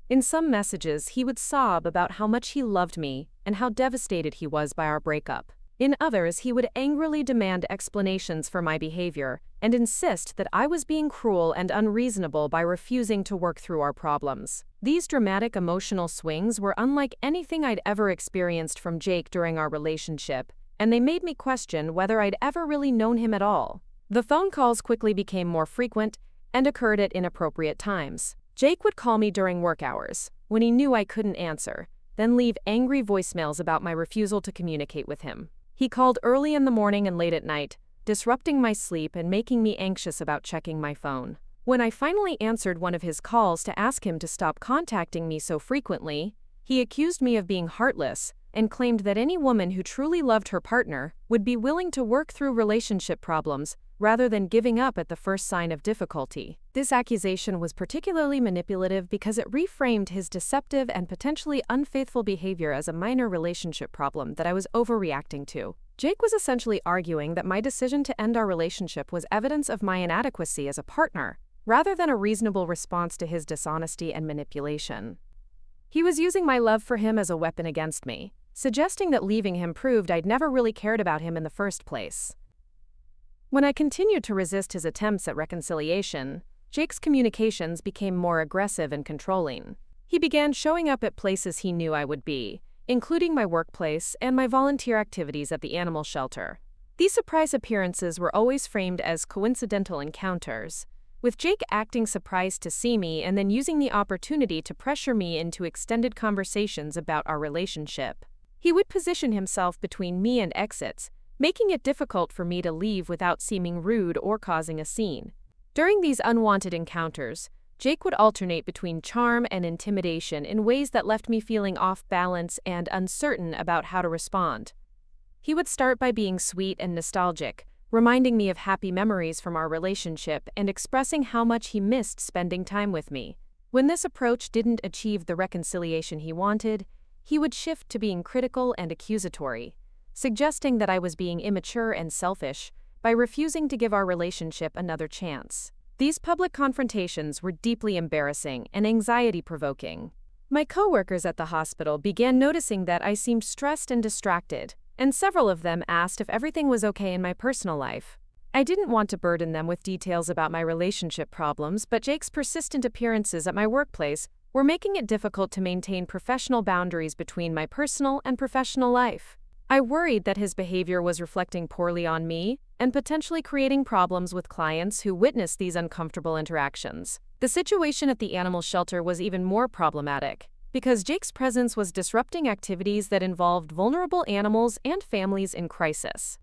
In some messages, he would sob about how much he loved me and how devastated he was by our breakup. In others, he would angrily demand explanations for my behavior and insist that I was being cruel and unreasonable by refusing to work through our problems. These dramatic emotional swings were unlike anything I'd ever experienced from Jake during our relationship, and they made me question whether I'd ever really known him at all. The phone calls quickly became more frequent and occurred at inappropriate times. Jake would call me during work hours, when he knew I couldn't answer, then leave angry voicemails about my refusal to communicate with him. He called early in the morning and late at night, disrupting my sleep and making me anxious about checking my phone. When I finally answered one of his calls to ask him to stop contacting me so frequently, he accused me of being heartless and claimed that any woman who truly loved her partner would be willing to work through relationship problems rather than giving up at the first sign of difficulty. This accusation was particularly manipulative because it reframed his deceptive and potentially unfaithful behavior as a minor relationship problem that I was overreacting to. Jake was essentially arguing that my decision to end our relationship was evidence of my inadequacy as a partner, rather than a reasonable response to his dishonesty and manipulation. He was using my love for him as a weapon against me, suggesting that leaving him proved I'd never really cared about him in the first place. When I continued to resist his attempts at reconciliation, Jake's communications became more aggressive and controlling. He began showing up at places he knew I would be, including my workplace and my volunteer activities at the animal shelter. These surprise appearances were always framed as coincidental encounters, with Jake acting surprised to see me and then using the opportunity to pressure me into extended conversations about our relationship. He would position himself between me and exits, making it difficult for me to leave without seeming rude or causing a scene. During these unwanted encounters, Jake would alternate between charm and intimidation in ways that left me feeling off balance and uncertain about how to respond. He would start by being sweet and nostalgic, reminding me of happy memories from our relationship and expressing how much he missed spending time with me. When this approach didn't achieve the reconciliation he wanted, he would shift to being critical and accusatory, suggesting that I was being immature and selfish by refusing to give our relationship another chance. These public confrontations were deeply embarrassing and anxiety-provoking. My coworkers at the hospital began noticing that I seemed stressed and distracted, and several of them asked if everything was okay in my personal life. I didn't want to burden them with details about my relationship problems, but Jake's persistent appearances at my workplace were making it difficult to maintain professional boundaries between my personal and professional life. I worried that his behavior was reflecting poorly on me and potentially creating problems with clients who witnessed these uncomfortable interactions. The situation at the animal shelter was even more problematic because Jake's presence was disrupting activities that involved vulnerable animals and families in crisis.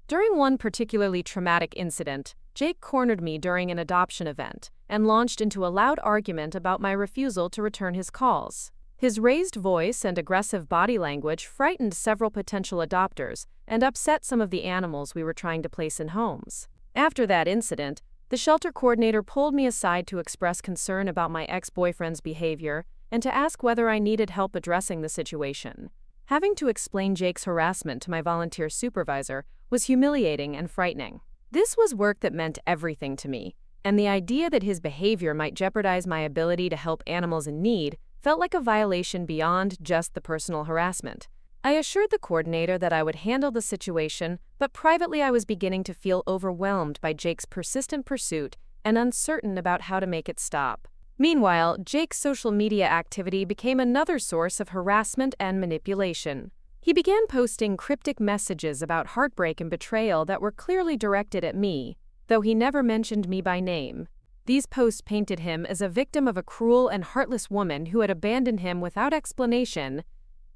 During one particularly traumatic incident, Jake cornered me during an adoption event and launched into a loud argument about my refusal to return his calls. His raised voice and aggressive body language frightened several potential adopters and upset some of the animals we were trying to place in homes. After that incident, the shelter coordinator pulled me aside to express concern about my ex-boyfriend's behavior and to ask whether I needed help addressing the situation. Having to explain Jake's harassment to my volunteer supervisor was humiliating and frightening. This was work that meant everything to me, and the idea that his behavior might jeopardize my ability to help animals in need felt like a violation beyond just the personal harassment. I assured the coordinator that I would handle the situation, but privately I was beginning to feel overwhelmed by Jake's persistent pursuit and uncertain about how to make it stop. Meanwhile, Jake's social media activity became another source of harassment and manipulation. He began posting cryptic messages about heartbreak and betrayal that were clearly directed at me, though he never mentioned me by name. These posts painted him as a victim of a cruel and heartless woman who had abandoned him without explanation,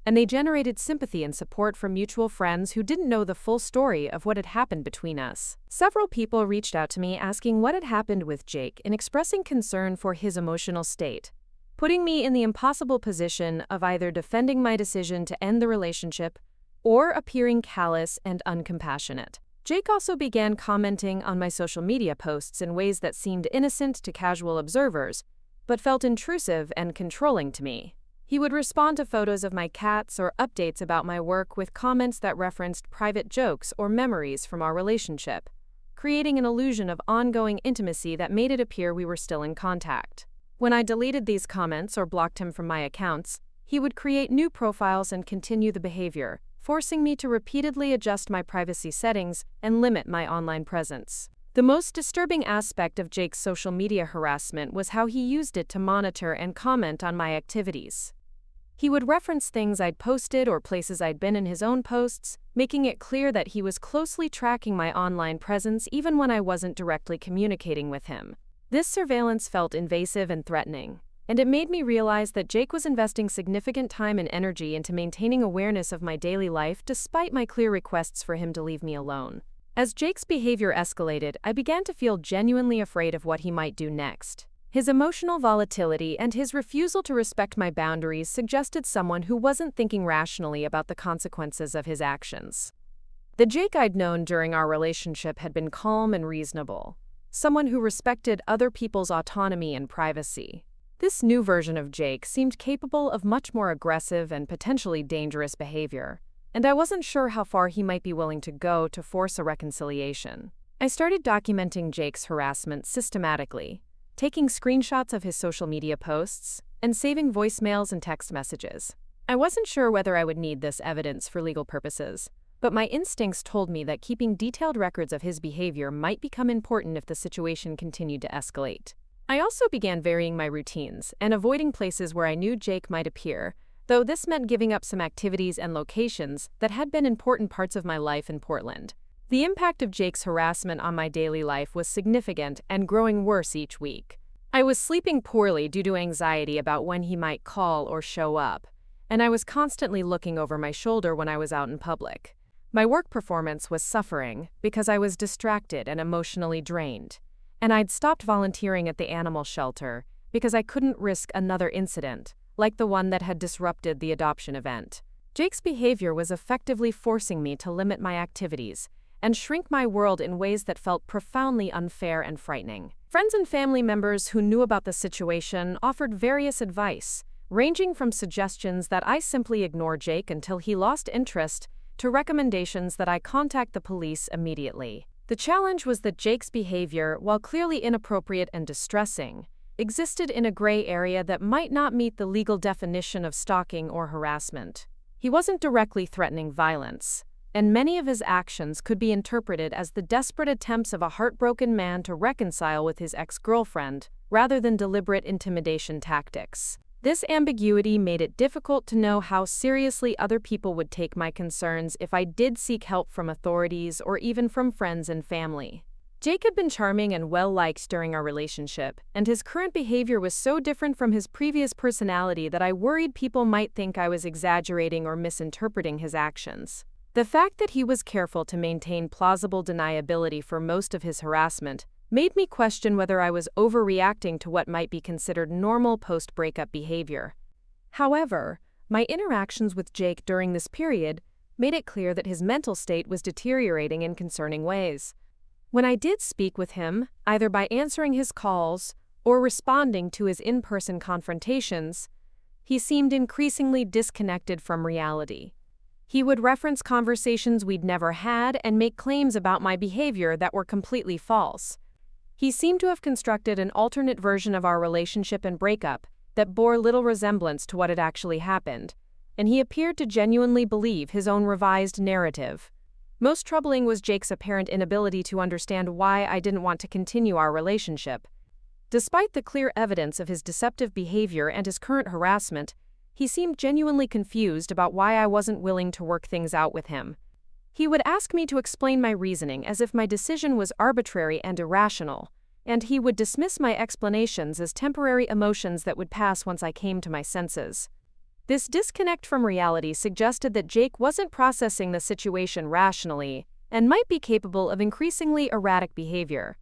and they generated sympathy and support from mutual friends who didn't know the full story of what had happened between us. Several people reached out to me asking what had happened with Jake and expressing concern for his emotional state, putting me in the impossible position of either defending my decision to end the relationship or appearing callous and uncompassionate. Jake also began commenting on my social media posts in ways that seemed innocent to casual observers, but felt intrusive and controlling to me. He would respond to photos of my cats or updates about my work with comments that referenced private jokes or memories from our relationship, creating an illusion of ongoing intimacy that made it appear we were still in contact. When I deleted these comments or blocked him from my accounts, he would create new profiles and continue the behavior, forcing me to repeatedly adjust my privacy settings and limit my online presence. The most disturbing aspect of Jake's social media harassment was how he used it to monitor and comment on my activities. He would reference things I'd posted or places I'd been in his own posts, making it clear that he was closely tracking my online presence even when I wasn't directly communicating with him. This surveillance felt invasive and threatening, and it made me realize that Jake was investing significant time and energy into maintaining awareness of my daily life despite my clear requests for him to leave me alone. As Jake's behavior escalated, I began to feel genuinely afraid of what he might do next. His emotional volatility and his refusal to respect my boundaries suggested someone who wasn't thinking rationally about the consequences of his actions. The Jake I'd known during our relationship had been calm and reasonable, someone who respected other people's autonomy and privacy. This new version of Jake seemed capable of much more aggressive and potentially dangerous behavior, and I wasn't sure how far he might be willing to go to force a reconciliation. I started documenting Jake's harassment systematically, taking screenshots of his social media posts, and saving voicemails and text messages. I wasn't sure whether I would need this evidence for legal purposes, but my instincts told me that keeping detailed records of his behavior might become important if the situation continued to escalate. I also began varying my routines and avoiding places where I knew Jake might appear, though this meant giving up some activities and locations that had been important parts of my life in Portland. The impact of Jake's harassment on my daily life was significant and growing worse each week. I was sleeping poorly due to anxiety about when he might call or show up, and I was constantly looking over my shoulder when I was out in public. My work performance was suffering because I was distracted and emotionally drained, and I'd stopped volunteering at the animal shelter because I couldn't risk another incident, like the one that had disrupted the adoption event. Jake's behavior was effectively forcing me to limit my activities and shrink my world in ways that felt profoundly unfair and frightening. Friends and family members who knew about the situation offered various advice, ranging from suggestions that I simply ignore Jake until he lost interest to recommendations that I contact the police immediately. The challenge was that Jake's behavior, while clearly inappropriate and distressing, existed in a gray area that might not meet the legal definition of stalking or harassment. He wasn't directly threatening violence, and many of his actions could be interpreted as the desperate attempts of a heartbroken man to reconcile with his ex-girlfriend, rather than deliberate intimidation tactics. This ambiguity made it difficult to know how seriously other people would take my concerns if I did seek help from authorities or even from friends and family. Jake had been charming and well-liked during our relationship, and his current behavior was so different from his previous personality that I worried people might think I was exaggerating or misinterpreting his actions. The fact that he was careful to maintain plausible deniability for most of his harassment made me question whether I was overreacting to what might be considered normal post-breakup behavior. However, my interactions with Jake during this period made it clear that his mental state was deteriorating in concerning ways. When I did speak with him, either by answering his calls or responding to his in-person confrontations, he seemed increasingly disconnected from reality. He would reference conversations we'd never had and make claims about my behavior that were completely false. He seemed to have constructed an alternate version of our relationship and breakup that bore little resemblance to what had actually happened, and he appeared to genuinely believe his own revised narrative. Most troubling was Jake's apparent inability to understand why I didn't want to continue our relationship. Despite the clear evidence of his deceptive behavior and his current harassment, he seemed genuinely confused about why I wasn't willing to work things out with him. He would ask me to explain my reasoning as if my decision was arbitrary and irrational, and he would dismiss my explanations as temporary emotions that would pass once I came to my senses. This disconnect from reality suggested that Jake wasn't processing the situation rationally and might be capable of increasingly erratic behavior.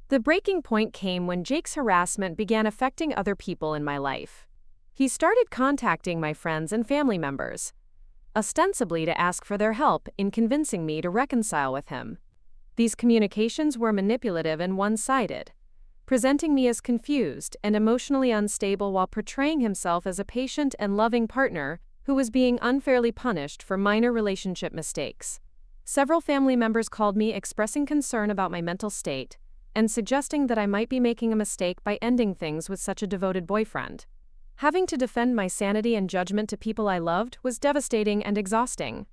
The breaking point came when Jake's harassment began affecting other people in my life. He started contacting my friends and family members, ostensibly to ask for their help in convincing me to reconcile with him. These communications were manipulative and one-sided, presenting me as confused and emotionally unstable while portraying himself as a patient and loving partner who was being unfairly punished for minor relationship mistakes. Several family members called me expressing concern about my mental state and suggesting that I might be making a mistake by ending things with such a devoted boyfriend. Having to defend my sanity and judgment to people I loved was devastating and exhausting.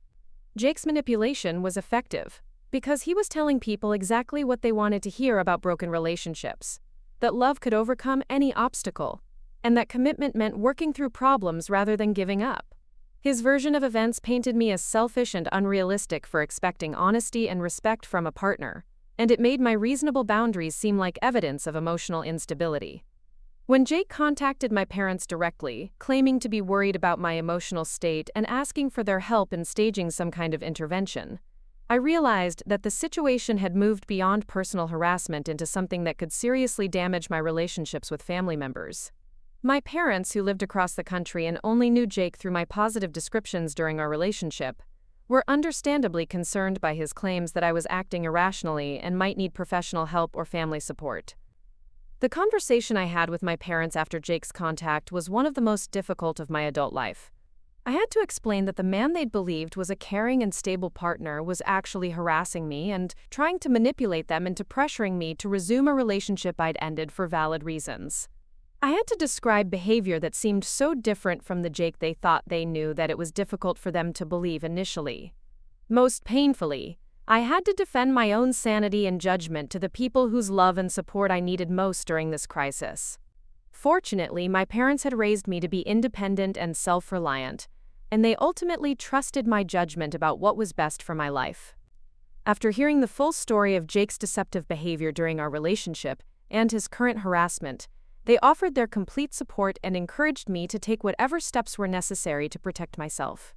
Jake's manipulation was effective because he was telling people exactly what they wanted to hear about broken relationships: that love could overcome any obstacle, and that commitment meant working through problems rather than giving up. His version of events painted me as selfish and unrealistic for expecting honesty and respect from a partner, and it made my reasonable boundaries seem like evidence of emotional instability. When Jake contacted my parents directly, claiming to be worried about my emotional state and asking for their help in staging some kind of intervention, I realized that the situation had moved beyond personal harassment into something that could seriously damage my relationships with family members. My parents, who lived across the country and only knew Jake through my positive descriptions during our relationship, were understandably concerned by his claims that I was acting irrationally and might need professional help or family support. The conversation I had with my parents after Jake's contact was one of the most difficult of my adult life. I had to explain that the man they'd believed was a caring and stable partner was actually harassing me and trying to manipulate them into pressuring me to resume a relationship I'd ended for valid reasons. I had to describe behavior that seemed so different from the Jake they thought they knew that it was difficult for them to believe initially. Most painfully, I had to defend my own sanity and judgment to the people whose love and support I needed most during this crisis. Fortunately, my parents had raised me to be independent and self-reliant, and they ultimately trusted my judgment about what was best for my life. After hearing the full story of Jake's deceptive behavior during our relationship and his current harassment, they offered their complete support and encouraged me to take whatever steps were necessary to protect myself.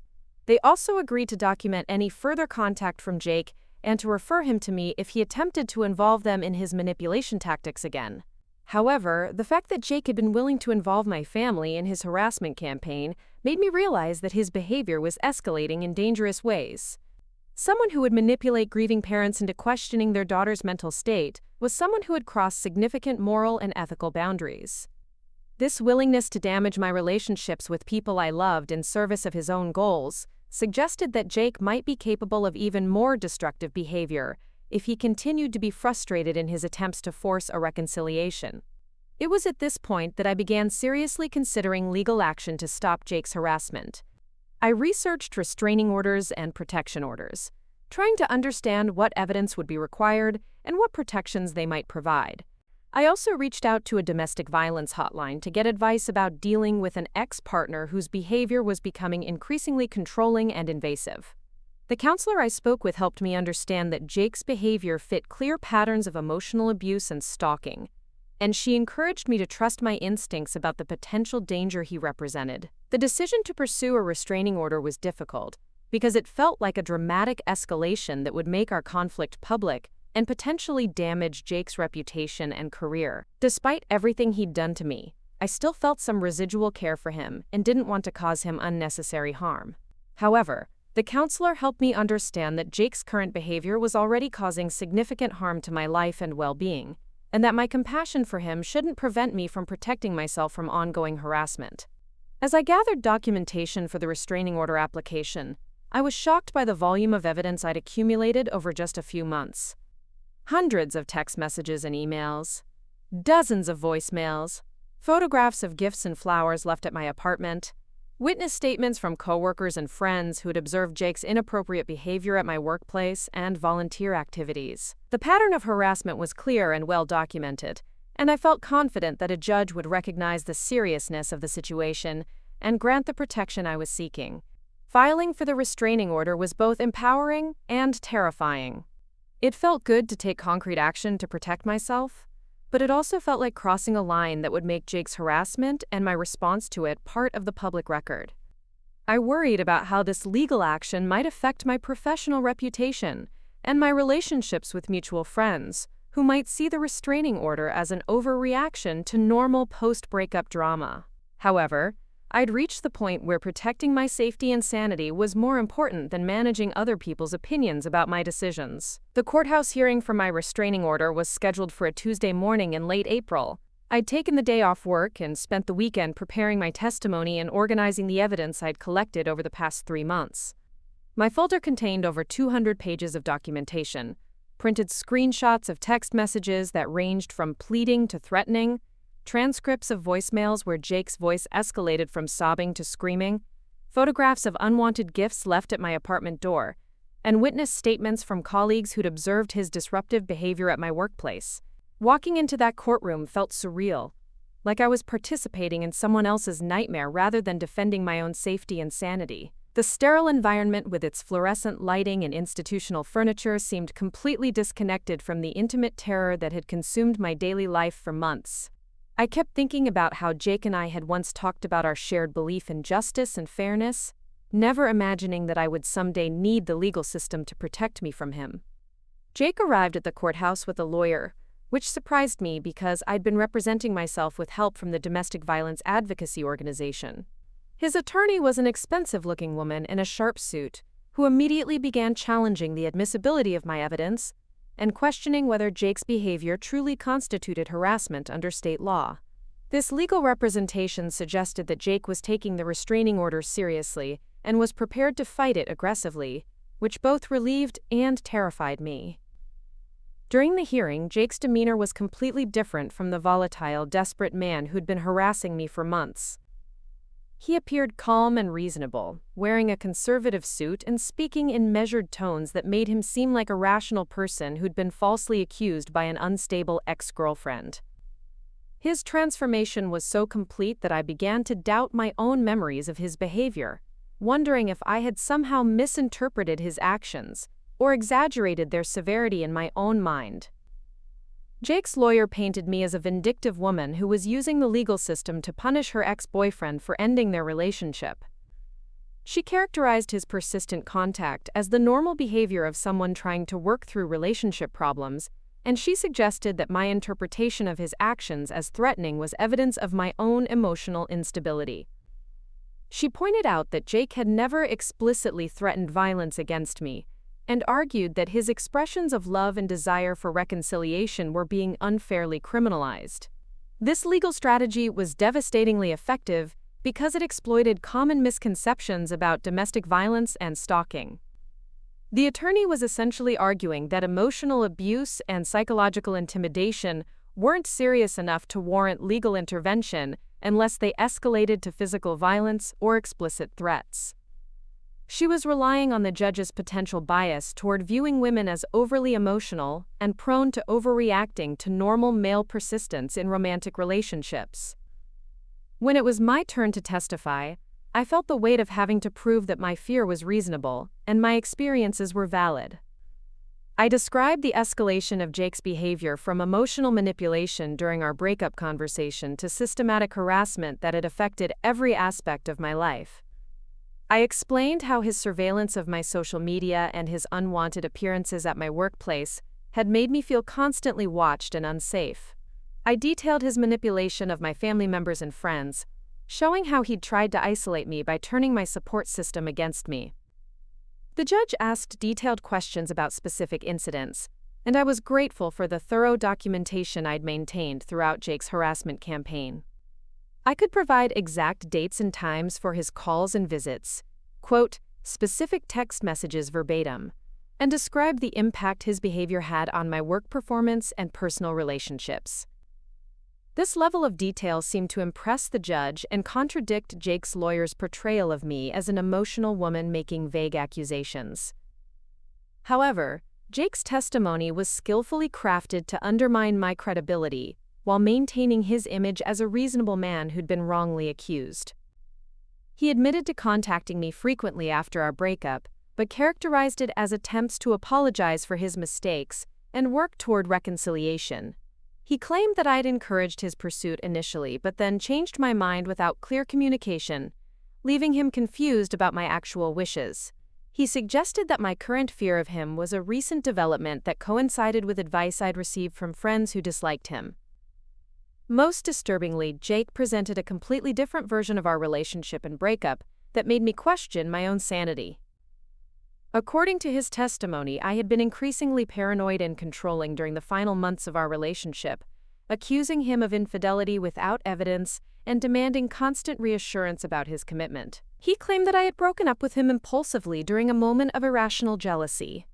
They also agreed to document any further contact from Jake and to refer him to me if he attempted to involve them in his manipulation tactics again. However, the fact that Jake had been willing to involve my family in his harassment campaign made me realize that his behavior was escalating in dangerous ways. Someone who would manipulate grieving parents into questioning their daughter's mental state was someone who had crossed significant moral and ethical boundaries. This willingness to damage my relationships with people I loved in service of his own goals suggested that Jake might be capable of even more destructive behavior if he continued to be frustrated in his attempts to force a reconciliation. It was at this point that I began seriously considering legal action to stop Jake's harassment. I researched restraining orders and protection orders, trying to understand what evidence would be required and what protections they might provide. I also reached out to a domestic violence hotline to get advice about dealing with an ex-partner whose behavior was becoming increasingly controlling and invasive. The counselor I spoke with helped me understand that Jake's behavior fit clear patterns of emotional abuse and stalking, and she encouraged me to trust my instincts about the potential danger he represented. The decision to pursue a restraining order was difficult, because it felt like a dramatic escalation that would make our conflict public and potentially damage Jake's reputation and career. Despite everything he'd done to me, I still felt some residual care for him and didn't want to cause him unnecessary harm. However, the counselor helped me understand that Jake's current behavior was already causing significant harm to my life and well-being, and that my compassion for him shouldn't prevent me from protecting myself from ongoing harassment. As I gathered documentation for the restraining order application, I was shocked by the volume of evidence I'd accumulated over just a few months. Hundreds of text messages and emails, dozens of voicemails, photographs of gifts and flowers left at my apartment, witness statements from coworkers and friends who had observed Jake's inappropriate behavior at my workplace, and volunteer activities. The pattern of harassment was clear and well documented, and I felt confident that a judge would recognize the seriousness of the situation and grant the protection I was seeking. Filing for the restraining order was both empowering and terrifying. It felt good to take concrete action to protect myself, but it also felt like crossing a line that would make Jake's harassment and my response to it part of the public record. I worried about how this legal action might affect my professional reputation and my relationships with mutual friends, who might see the restraining order as an overreaction to normal post-breakup drama. However, I'd reached the point where protecting my safety and sanity was more important than managing other people's opinions about my decisions. The courthouse hearing for my restraining order was scheduled for a Tuesday morning in late April. I'd taken the day off work and spent the weekend preparing my testimony and organizing the evidence I'd collected over the past 3 months. My folder contained over 200 pages of documentation, printed screenshots of text messages that ranged from pleading to threatening, transcripts of voicemails where Jake's voice escalated from sobbing to screaming, photographs of unwanted gifts left at my apartment door, and witness statements from colleagues who'd observed his disruptive behavior at my workplace. Walking into that courtroom felt surreal, like I was participating in someone else's nightmare rather than defending my own safety and sanity. The sterile environment with its fluorescent lighting and institutional furniture seemed completely disconnected from the intimate terror that had consumed my daily life for months. I kept thinking about how Jake and I had once talked about our shared belief in justice and fairness, never imagining that I would someday need the legal system to protect me from him. Jake arrived at the courthouse with a lawyer, which surprised me because I'd been representing myself with help from the domestic violence advocacy organization. His attorney was an expensive-looking woman in a sharp suit, who immediately began challenging the admissibility of my evidence and questioning whether Jake's behavior truly constituted harassment under state law. This legal representation suggested that Jake was taking the restraining order seriously and was prepared to fight it aggressively, which both relieved and terrified me. During the hearing, Jake's demeanor was completely different from the volatile, desperate man who'd been harassing me for months. He appeared calm and reasonable, wearing a conservative suit and speaking in measured tones that made him seem like a rational person who'd been falsely accused by an unstable ex-girlfriend. His transformation was so complete that I began to doubt my own memories of his behavior, wondering if I had somehow misinterpreted his actions or exaggerated their severity in my own mind. Jake's lawyer painted me as a vindictive woman who was using the legal system to punish her ex-boyfriend for ending their relationship. She characterized his persistent contact as the normal behavior of someone trying to work through relationship problems, and she suggested that my interpretation of his actions as threatening was evidence of my own emotional instability. She pointed out that Jake had never explicitly threatened violence against me, and argued that his expressions of love and desire for reconciliation were being unfairly criminalized. This legal strategy was devastatingly effective because it exploited common misconceptions about domestic violence and stalking. The attorney was essentially arguing that emotional abuse and psychological intimidation weren't serious enough to warrant legal intervention unless they escalated to physical violence or explicit threats. She was relying on the judge's potential bias toward viewing women as overly emotional and prone to overreacting to normal male persistence in romantic relationships. When it was my turn to testify, I felt the weight of having to prove that my fear was reasonable and my experiences were valid. I described the escalation of Jake's behavior from emotional manipulation during our breakup conversation to systematic harassment that had affected every aspect of my life. I explained how his surveillance of my social media and his unwanted appearances at my workplace had made me feel constantly watched and unsafe. I detailed his manipulation of my family members and friends, showing how he'd tried to isolate me by turning my support system against me. The judge asked detailed questions about specific incidents, and I was grateful for the thorough documentation I'd maintained throughout Jake's harassment campaign. I could provide exact dates and times for his calls and visits, quote, specific text messages verbatim, and describe the impact his behavior had on my work performance and personal relationships. This level of detail seemed to impress the judge and contradict Jake's lawyer's portrayal of me as an emotional woman making vague accusations. However, Jake's testimony was skillfully crafted to undermine my credibility while maintaining his image as a reasonable man who'd been wrongly accused. He admitted to contacting me frequently after our breakup, but characterized it as attempts to apologize for his mistakes and work toward reconciliation. He claimed that I had encouraged his pursuit initially but then changed my mind without clear communication, leaving him confused about my actual wishes. He suggested that my current fear of him was a recent development that coincided with advice I'd received from friends who disliked him. Most disturbingly, Jake presented a completely different version of our relationship and breakup that made me question my own sanity. According to his testimony, I had been increasingly paranoid and controlling during the final months of our relationship, accusing him of infidelity without evidence and demanding constant reassurance about his commitment. He claimed that I had broken up with him impulsively during a moment of irrational jealousy,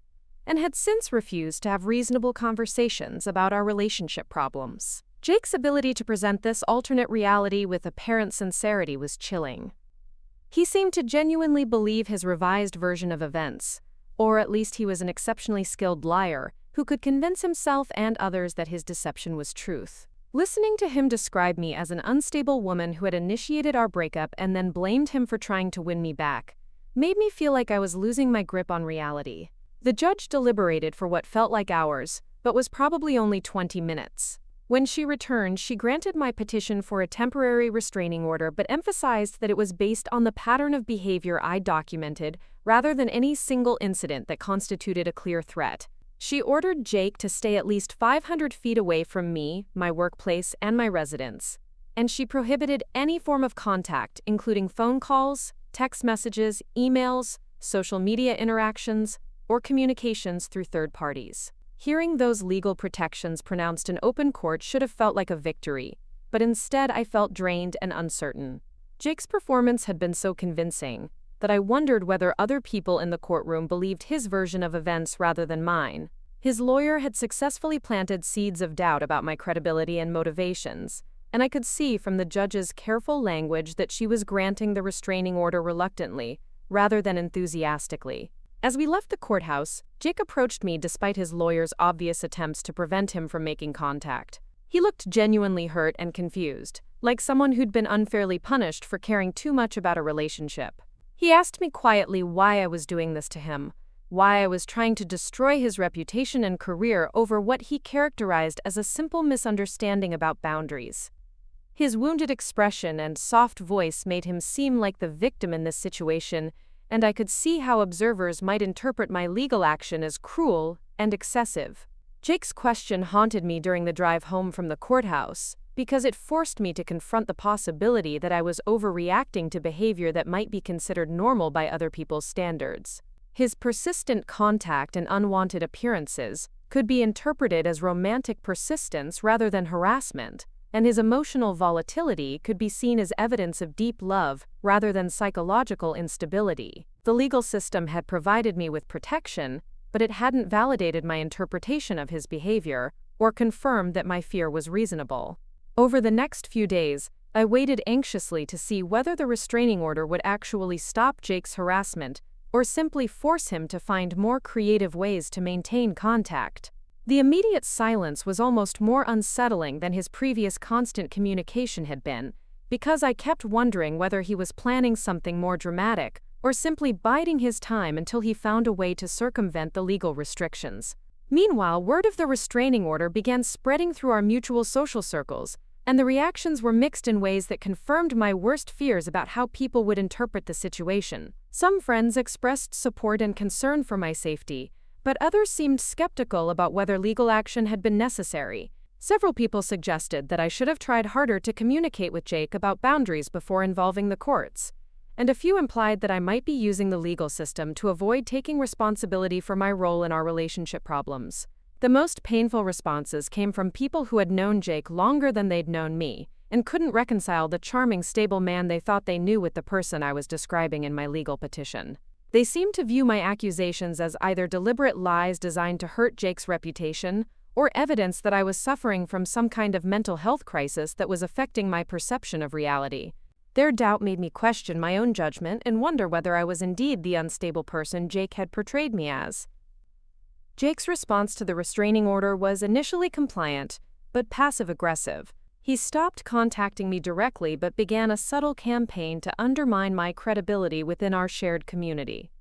and had since refused to have reasonable conversations about our relationship problems. Jake's ability to present this alternate reality with apparent sincerity was chilling. He seemed to genuinely believe his revised version of events, or at least he was an exceptionally skilled liar who could convince himself and others that his deception was truth. Listening to him describe me as an unstable woman who had initiated our breakup and then blamed him for trying to win me back made me feel like I was losing my grip on reality. The judge deliberated for what felt like hours, but was probably only 20 minutes. When she returned, she granted my petition for a temporary restraining order but emphasized that it was based on the pattern of behavior I documented rather than any single incident that constituted a clear threat. She ordered Jake to stay at least 500 feet away from me, my workplace, and my residence, and she prohibited any form of contact, including phone calls, text messages, emails, social media interactions, or communications through third parties. Hearing those legal protections pronounced in open court should have felt like a victory, but instead I felt drained and uncertain. Jake's performance had been so convincing that I wondered whether other people in the courtroom believed his version of events rather than mine. His lawyer had successfully planted seeds of doubt about my credibility and motivations, and I could see from the judge's careful language that she was granting the restraining order reluctantly, rather than enthusiastically. As we left the courthouse, Jake approached me despite his lawyer's obvious attempts to prevent him from making contact. He looked genuinely hurt and confused, like someone who'd been unfairly punished for caring too much about a relationship. He asked me quietly why I was doing this to him, why I was trying to destroy his reputation and career over what he characterized as a simple misunderstanding about boundaries. His wounded expression and soft voice made him seem like the victim in this situation, and I could see how observers might interpret my legal action as cruel and excessive. Jake's question haunted me during the drive home from the courthouse, because it forced me to confront the possibility that I was overreacting to behavior that might be considered normal by other people's standards. His persistent contact and unwanted appearances could be interpreted as romantic persistence rather than harassment, and his emotional volatility could be seen as evidence of deep love rather than psychological instability. The legal system had provided me with protection, but it hadn't validated my interpretation of his behavior or confirmed that my fear was reasonable. Over the next few days, I waited anxiously to see whether the restraining order would actually stop Jake's harassment or simply force him to find more creative ways to maintain contact. The immediate silence was almost more unsettling than his previous constant communication had been, because I kept wondering whether he was planning something more dramatic or simply biding his time until he found a way to circumvent the legal restrictions. Meanwhile, word of the restraining order began spreading through our mutual social circles, and the reactions were mixed in ways that confirmed my worst fears about how people would interpret the situation. Some friends expressed support and concern for my safety, but others seemed skeptical about whether legal action had been necessary. Several people suggested that I should have tried harder to communicate with Jake about boundaries before involving the courts, and a few implied that I might be using the legal system to avoid taking responsibility for my role in our relationship problems. The most painful responses came from people who had known Jake longer than they'd known me, and couldn't reconcile the charming, stable man they thought they knew with the person I was describing in my legal petition. They seemed to view my accusations as either deliberate lies designed to hurt Jake's reputation, or evidence that I was suffering from some kind of mental health crisis that was affecting my perception of reality. Their doubt made me question my own judgment and wonder whether I was indeed the unstable person Jake had portrayed me as. Jake's response to the restraining order was initially compliant, but passive-aggressive. He stopped contacting me directly but began a subtle campaign to undermine my credibility within our shared community.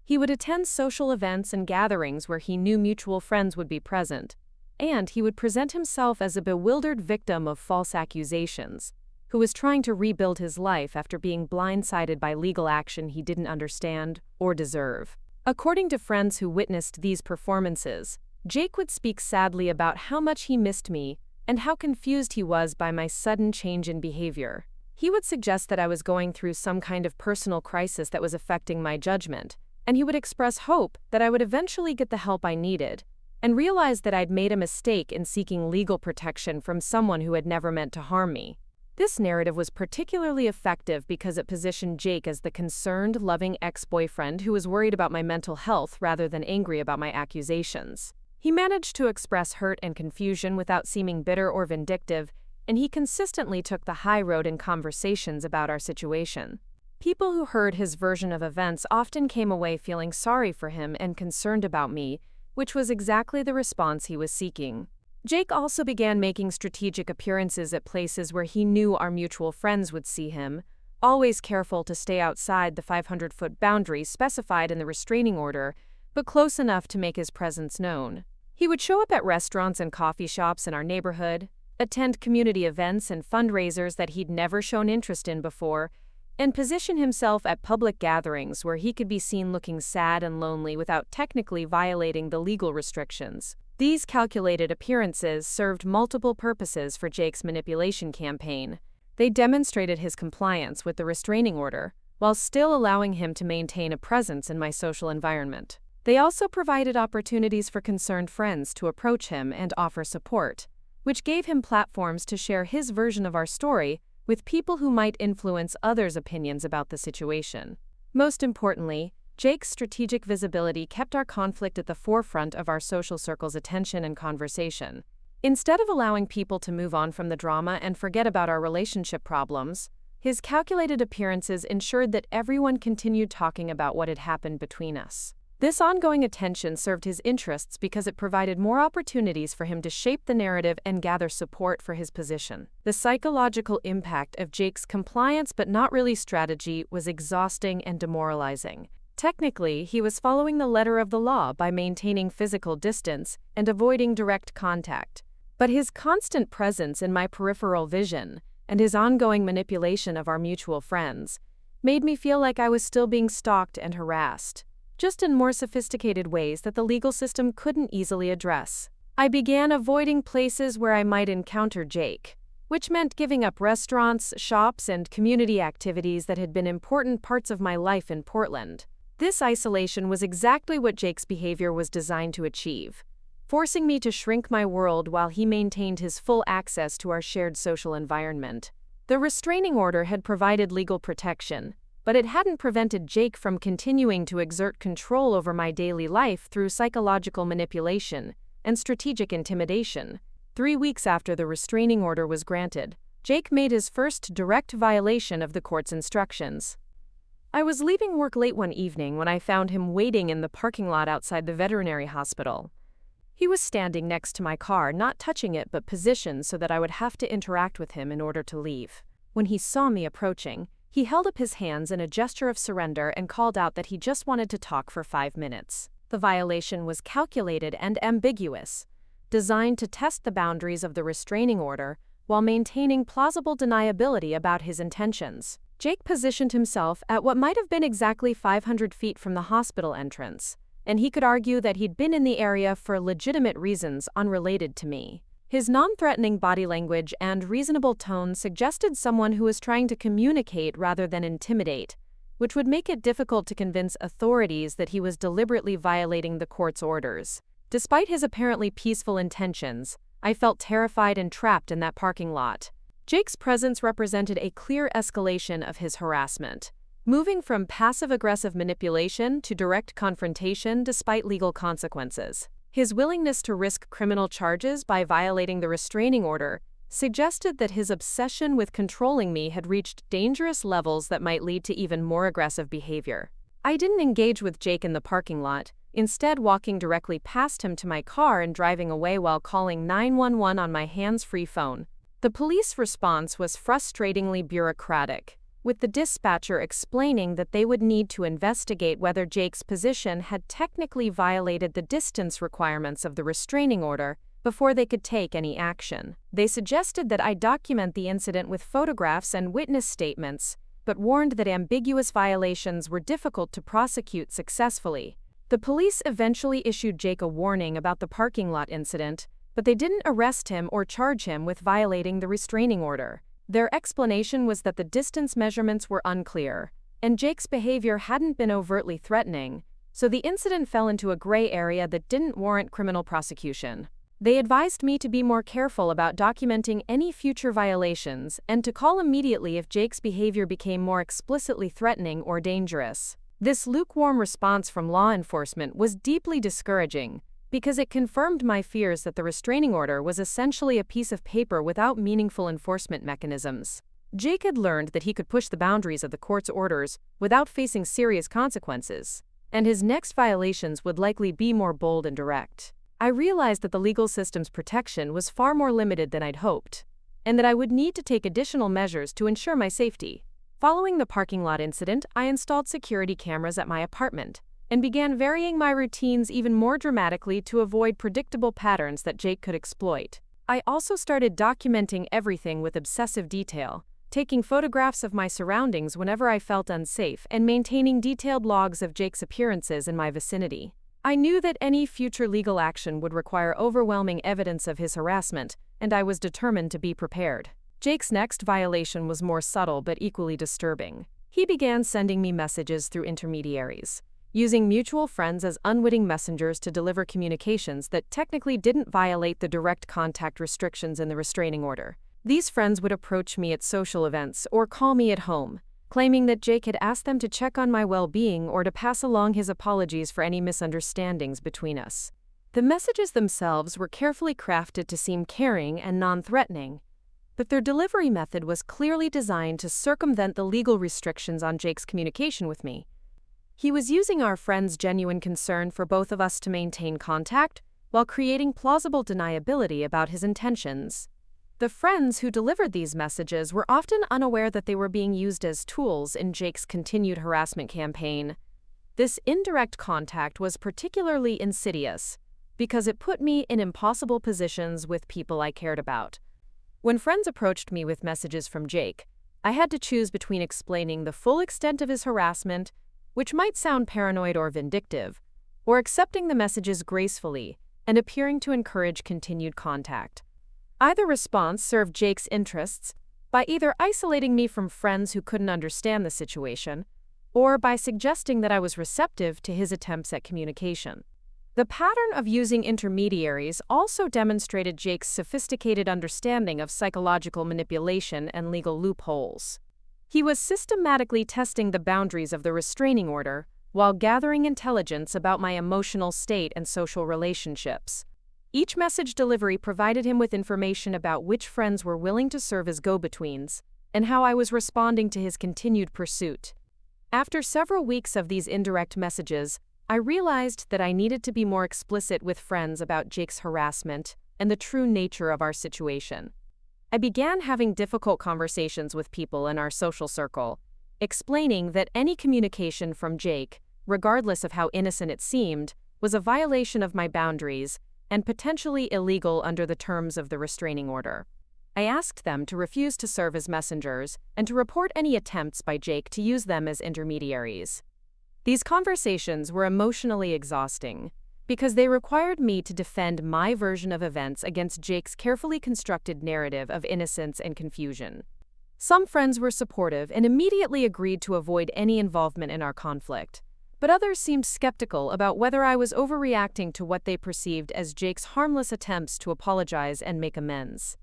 He would attend social events and gatherings where he knew mutual friends would be present, and he would present himself as a bewildered victim of false accusations, who was trying to rebuild his life after being blindsided by legal action he didn't understand or deserve. According to friends who witnessed these performances, Jake would speak sadly about how much he missed me and how confused he was by my sudden change in behavior. He would suggest that I was going through some kind of personal crisis that was affecting my judgment, and he would express hope that I would eventually get the help I needed, and realize that I'd made a mistake in seeking legal protection from someone who had never meant to harm me. This narrative was particularly effective because it positioned Jake as the concerned, loving ex-boyfriend who was worried about my mental health rather than angry about my accusations. He managed to express hurt and confusion without seeming bitter or vindictive, and he consistently took the high road in conversations about our situation. People who heard his version of events often came away feeling sorry for him and concerned about me, which was exactly the response he was seeking. Jake also began making strategic appearances at places where he knew our mutual friends would see him, always careful to stay outside the 500-foot boundary specified in the restraining order, but close enough to make his presence known. He would show up at restaurants and coffee shops in our neighborhood, attend community events and fundraisers that he'd never shown interest in before, and position himself at public gatherings where he could be seen looking sad and lonely without technically violating the legal restrictions. These calculated appearances served multiple purposes for Jake's manipulation campaign. They demonstrated his compliance with the restraining order, while still allowing him to maintain a presence in my social environment. They also provided opportunities for concerned friends to approach him and offer support, which gave him platforms to share his version of our story with people who might influence others' opinions about the situation. Most importantly, Jake's strategic visibility kept our conflict at the forefront of our social circle's attention and conversation. Instead of allowing people to move on from the drama and forget about our relationship problems, his calculated appearances ensured that everyone continued talking about what had happened between us. This ongoing attention served his interests because it provided more opportunities for him to shape the narrative and gather support for his position. The psychological impact of Jake's compliance but not really strategy was exhausting and demoralizing. Technically, he was following the letter of the law by maintaining physical distance and avoiding direct contact. But his constant presence in my peripheral vision and his ongoing manipulation of our mutual friends made me feel like I was still being stalked and harassed, just in more sophisticated ways that the legal system couldn't easily address. I began avoiding places where I might encounter Jake, which meant giving up restaurants, shops, and community activities that had been important parts of my life in Portland. This isolation was exactly what Jake's behavior was designed to achieve, forcing me to shrink my world while he maintained his full access to our shared social environment. The restraining order had provided legal protection, but it hadn't prevented Jake from continuing to exert control over my daily life through psychological manipulation and strategic intimidation. 3 weeks after the restraining order was granted, Jake made his first direct violation of the court's instructions. I was leaving work late one evening when I found him waiting in the parking lot outside the veterinary hospital. He was standing next to my car, not touching it but positioned so that I would have to interact with him in order to leave. When he saw me approaching, he held up his hands in a gesture of surrender and called out that he just wanted to talk for 5 minutes. The violation was calculated and ambiguous, designed to test the boundaries of the restraining order while maintaining plausible deniability about his intentions. Jake positioned himself at what might have been exactly 500 feet from the hospital entrance, and he could argue that he'd been in the area for legitimate reasons unrelated to me. His non-threatening body language and reasonable tone suggested someone who was trying to communicate rather than intimidate, which would make it difficult to convince authorities that he was deliberately violating the court's orders. Despite his apparently peaceful intentions, I felt terrified and trapped in that parking lot. Jake's presence represented a clear escalation of his harassment, moving from passive-aggressive manipulation to direct confrontation despite legal consequences. His willingness to risk criminal charges by violating the restraining order suggested that his obsession with controlling me had reached dangerous levels that might lead to even more aggressive behavior. I didn't engage with Jake in the parking lot, instead walking directly past him to my car and driving away while calling 911 on my hands-free phone. The police response was frustratingly bureaucratic, with the dispatcher explaining that they would need to investigate whether Jake's position had technically violated the distance requirements of the restraining order before they could take any action. They suggested that I document the incident with photographs and witness statements, but warned that ambiguous violations were difficult to prosecute successfully. The police eventually issued Jake a warning about the parking lot incident, but they didn't arrest him or charge him with violating the restraining order. Their explanation was that the distance measurements were unclear, and Jake's behavior hadn't been overtly threatening, so the incident fell into a gray area that didn't warrant criminal prosecution. They advised me to be more careful about documenting any future violations and to call immediately if Jake's behavior became more explicitly threatening or dangerous. This lukewarm response from law enforcement was deeply discouraging, because it confirmed my fears that the restraining order was essentially a piece of paper without meaningful enforcement mechanisms. Jake had learned that he could push the boundaries of the court's orders without facing serious consequences, and his next violations would likely be more bold and direct. I realized that the legal system's protection was far more limited than I'd hoped, and that I would need to take additional measures to ensure my safety. Following the parking lot incident, I installed security cameras at my apartment and began varying my routines even more dramatically to avoid predictable patterns that Jake could exploit. I also started documenting everything with obsessive detail, taking photographs of my surroundings whenever I felt unsafe and maintaining detailed logs of Jake's appearances in my vicinity. I knew that any future legal action would require overwhelming evidence of his harassment, and I was determined to be prepared. Jake's next violation was more subtle but equally disturbing. He began sending me messages through intermediaries, using mutual friends as unwitting messengers to deliver communications that technically didn't violate the direct contact restrictions in the restraining order. These friends would approach me at social events or call me at home, claiming that Jake had asked them to check on my well-being or to pass along his apologies for any misunderstandings between us. The messages themselves were carefully crafted to seem caring and non-threatening, but their delivery method was clearly designed to circumvent the legal restrictions on Jake's communication with me. He was using our friend's genuine concern for both of us to maintain contact, while creating plausible deniability about his intentions. The friends who delivered these messages were often unaware that they were being used as tools in Jake's continued harassment campaign. This indirect contact was particularly insidious, because it put me in impossible positions with people I cared about. When friends approached me with messages from Jake, I had to choose between explaining the full extent of his harassment, which might sound paranoid or vindictive, or accepting the messages gracefully and appearing to encourage continued contact. Either response served Jake's interests by either isolating me from friends who couldn't understand the situation, or by suggesting that I was receptive to his attempts at communication. The pattern of using intermediaries also demonstrated Jake's sophisticated understanding of psychological manipulation and legal loopholes. He was systematically testing the boundaries of the restraining order while gathering intelligence about my emotional state and social relationships. Each message delivery provided him with information about which friends were willing to serve as go-betweens and how I was responding to his continued pursuit. After several weeks of these indirect messages, I realized that I needed to be more explicit with friends about Jake's harassment and the true nature of our situation. I began having difficult conversations with people in our social circle, explaining that any communication from Jake, regardless of how innocent it seemed, was a violation of my boundaries and potentially illegal under the terms of the restraining order. I asked them to refuse to serve as messengers and to report any attempts by Jake to use them as intermediaries. These conversations were emotionally exhausting because they required me to defend my version of events against Jake's carefully constructed narrative of innocence and confusion. Some friends were supportive and immediately agreed to avoid any involvement in our conflict, but others seemed skeptical about whether I was overreacting to what they perceived as Jake's harmless attempts to apologize and make amends.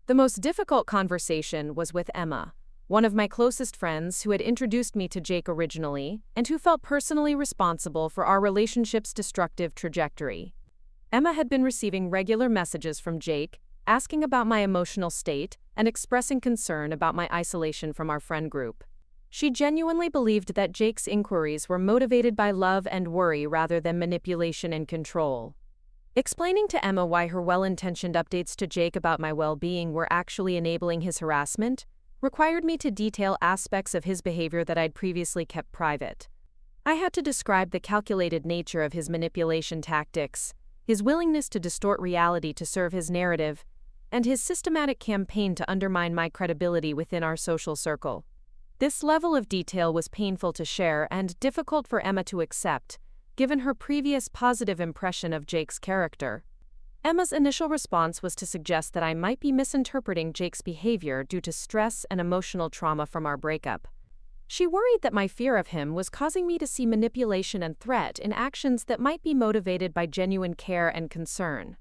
The most difficult conversation was with Emma, one of my closest friends who had introduced me to Jake originally and who felt personally responsible for our relationship's destructive trajectory. Emma had been receiving regular messages from Jake, asking about my emotional state and expressing concern about my isolation from our friend group. She genuinely believed that Jake's inquiries were motivated by love and worry rather than manipulation and control. Explaining to Emma why her well-intentioned updates to Jake about my well-being were actually enabling his harassment required me to detail aspects of his behavior that I'd previously kept private. I had to describe the calculated nature of his manipulation tactics, his willingness to distort reality to serve his narrative, and his systematic campaign to undermine my credibility within our social circle. This level of detail was painful to share and difficult for Emma to accept, given her previous positive impression of Jake's character. Emma's initial response was to suggest that I might be misinterpreting Jake's behavior due to stress and emotional trauma from our breakup. She worried that my fear of him was causing me to see manipulation and threat in actions that might be motivated by genuine care and concern.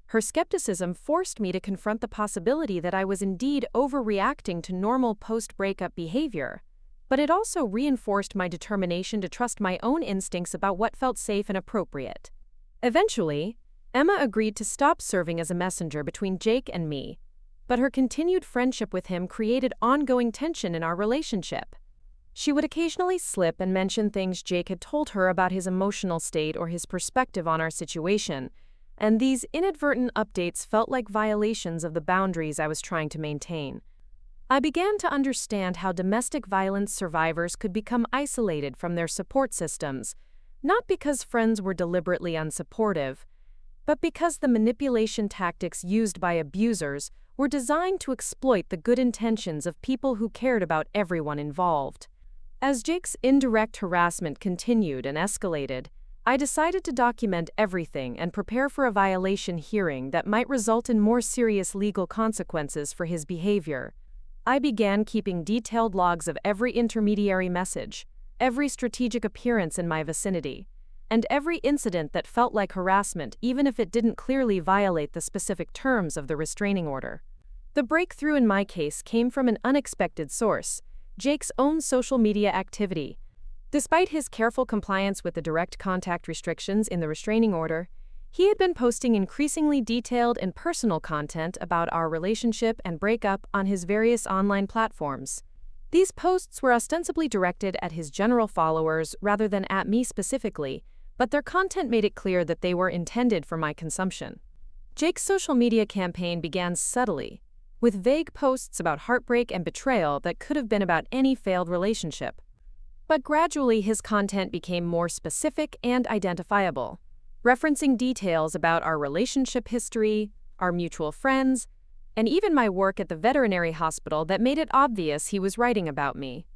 Her skepticism forced me to confront the possibility that I was indeed overreacting to normal post-breakup behavior, but it also reinforced my determination to trust my own instincts about what felt safe and appropriate. Eventually, Emma agreed to stop serving as a messenger between Jake and me, but her continued friendship with him created ongoing tension in our relationship. She would occasionally slip and mention things Jake had told her about his emotional state or his perspective on our situation, and these inadvertent updates felt like violations of the boundaries I was trying to maintain. I began to understand how domestic violence survivors could become isolated from their support systems, not because friends were deliberately unsupportive, but because the manipulation tactics used by abusers were designed to exploit the good intentions of people who cared about everyone involved. As Jake's indirect harassment continued and escalated, I decided to document everything and prepare for a violation hearing that might result in more serious legal consequences for his behavior. I began keeping detailed logs of every intermediary message, every strategic appearance in my vicinity, and every incident that felt like harassment even if it didn't clearly violate the specific terms of the restraining order. The breakthrough in my case came from an unexpected source: Jake's own social media activity. Despite his careful compliance with the direct contact restrictions in the restraining order, he had been posting increasingly detailed and personal content about our relationship and breakup on his various online platforms. These posts were ostensibly directed at his general followers rather than at me specifically, but their content made it clear that they were intended for my consumption. Jake's social media campaign began subtly, with vague posts about heartbreak and betrayal that could have been about any failed relationship. But gradually his content became more specific and identifiable, referencing details about our relationship history, our mutual friends, and even my work at the veterinary hospital that made it obvious he was writing about me.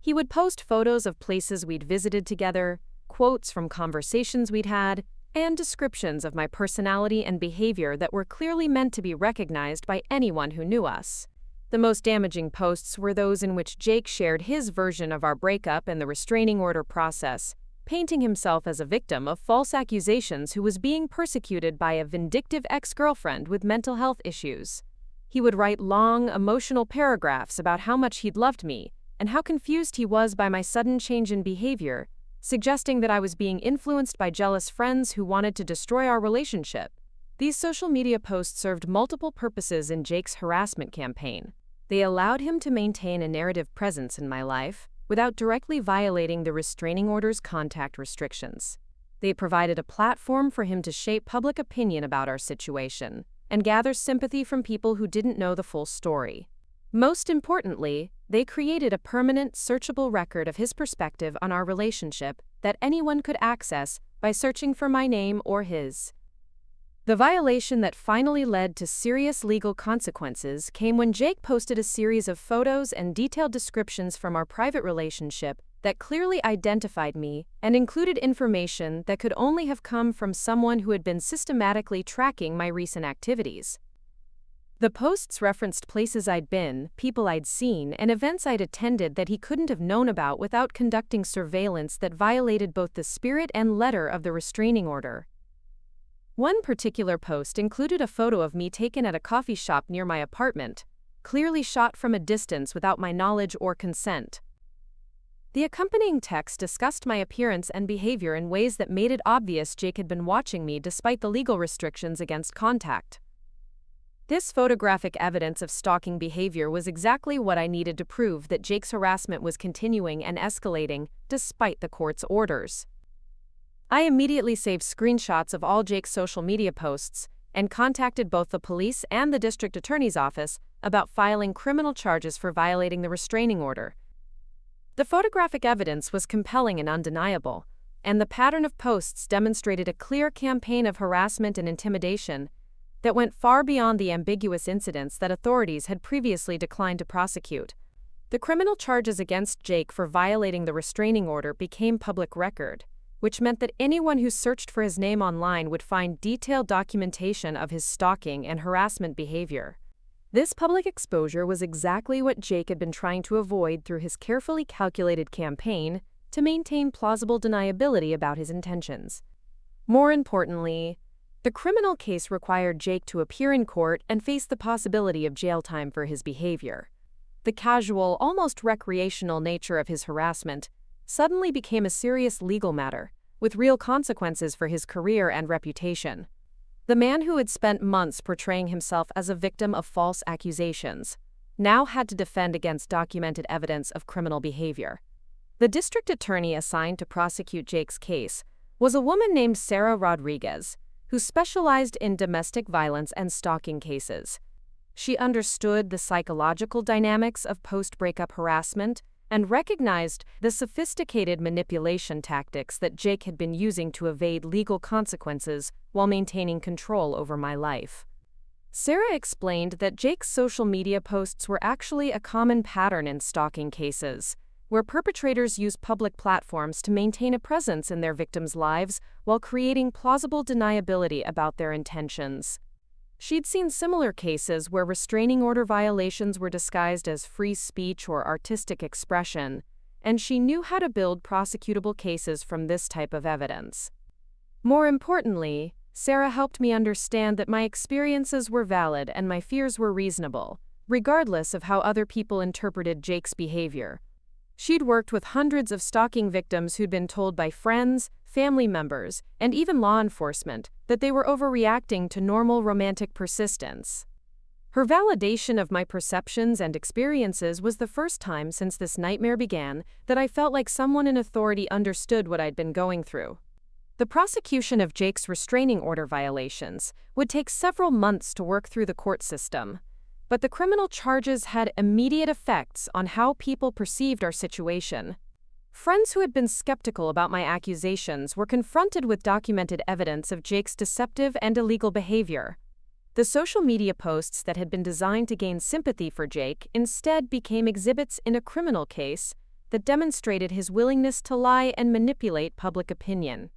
He would post photos of places we'd visited together, quotes from conversations we'd had, and descriptions of my personality and behavior that were clearly meant to be recognized by anyone who knew us. The most damaging posts were those in which Jake shared his version of our breakup and the restraining order process, painting himself as a victim of false accusations who was being persecuted by a vindictive ex-girlfriend with mental health issues. He would write long, emotional paragraphs about how much he'd loved me and how confused he was by my sudden change in behavior, suggesting that I was being influenced by jealous friends who wanted to destroy our relationship. These social media posts served multiple purposes in Jake's harassment campaign. They allowed him to maintain a narrative presence in my life, without directly violating the restraining order's contact restrictions. They provided a platform for him to shape public opinion about our situation and gather sympathy from people who didn't know the full story. Most importantly, they created a permanent, searchable record of his perspective on our relationship that anyone could access by searching for my name or his. The violation that finally led to serious legal consequences came when Jake posted a series of photos and detailed descriptions from our private relationship that clearly identified me and included information that could only have come from someone who had been systematically tracking my recent activities. The posts referenced places I'd been, people I'd seen, and events I'd attended that he couldn't have known about without conducting surveillance that violated both the spirit and letter of the restraining order. One particular post included a photo of me taken at a coffee shop near my apartment, clearly shot from a distance without my knowledge or consent. The accompanying text discussed my appearance and behavior in ways that made it obvious Jake had been watching me despite the legal restrictions against contact. This photographic evidence of stalking behavior was exactly what I needed to prove that Jake's harassment was continuing and escalating despite the court's orders. I immediately saved screenshots of all Jake's social media posts and contacted both the police and the district attorney's office about filing criminal charges for violating the restraining order. The photographic evidence was compelling and undeniable, and the pattern of posts demonstrated a clear campaign of harassment and intimidation that went far beyond the ambiguous incidents that authorities had previously declined to prosecute. The criminal charges against Jake for violating the restraining order became public record, which meant that anyone who searched for his name online would find detailed documentation of his stalking and harassment behavior. This public exposure was exactly what Jake had been trying to avoid through his carefully calculated campaign to maintain plausible deniability about his intentions. More importantly, the criminal case required Jake to appear in court and face the possibility of jail time for his behavior. The casual, almost recreational nature of his harassment suddenly became a serious legal matter, with real consequences for his career and reputation. The man who had spent months portraying himself as a victim of false accusations now had to defend against documented evidence of criminal behavior. The district attorney assigned to prosecute Jake's case was a woman named Sarah Rodriguez, who specialized in domestic violence and stalking cases. She understood the psychological dynamics of post-breakup harassment and recognized the sophisticated manipulation tactics that Jake had been using to evade legal consequences while maintaining control over my life. Sarah explained that Jake's social media posts were actually a common pattern in stalking cases, where perpetrators use public platforms to maintain a presence in their victims' lives while creating plausible deniability about their intentions. She'd seen similar cases where restraining order violations were disguised as free speech or artistic expression, and she knew how to build prosecutable cases from this type of evidence. More importantly, Sarah helped me understand that my experiences were valid and my fears were reasonable, regardless of how other people interpreted Jake's behavior. She'd worked with hundreds of stalking victims who'd been told by friends, family members, and even law enforcement that they were overreacting to normal romantic persistence. Her validation of my perceptions and experiences was the first time since this nightmare began that I felt like someone in authority understood what I'd been going through. The prosecution of Jake's restraining order violations would take several months to work through the court system, but the criminal charges had immediate effects on how people perceived our situation. Friends who had been skeptical about my accusations were confronted with documented evidence of Jake's deceptive and illegal behavior. The social media posts that had been designed to gain sympathy for Jake instead became exhibits in a criminal case that demonstrated his willingness to lie and manipulate public opinion.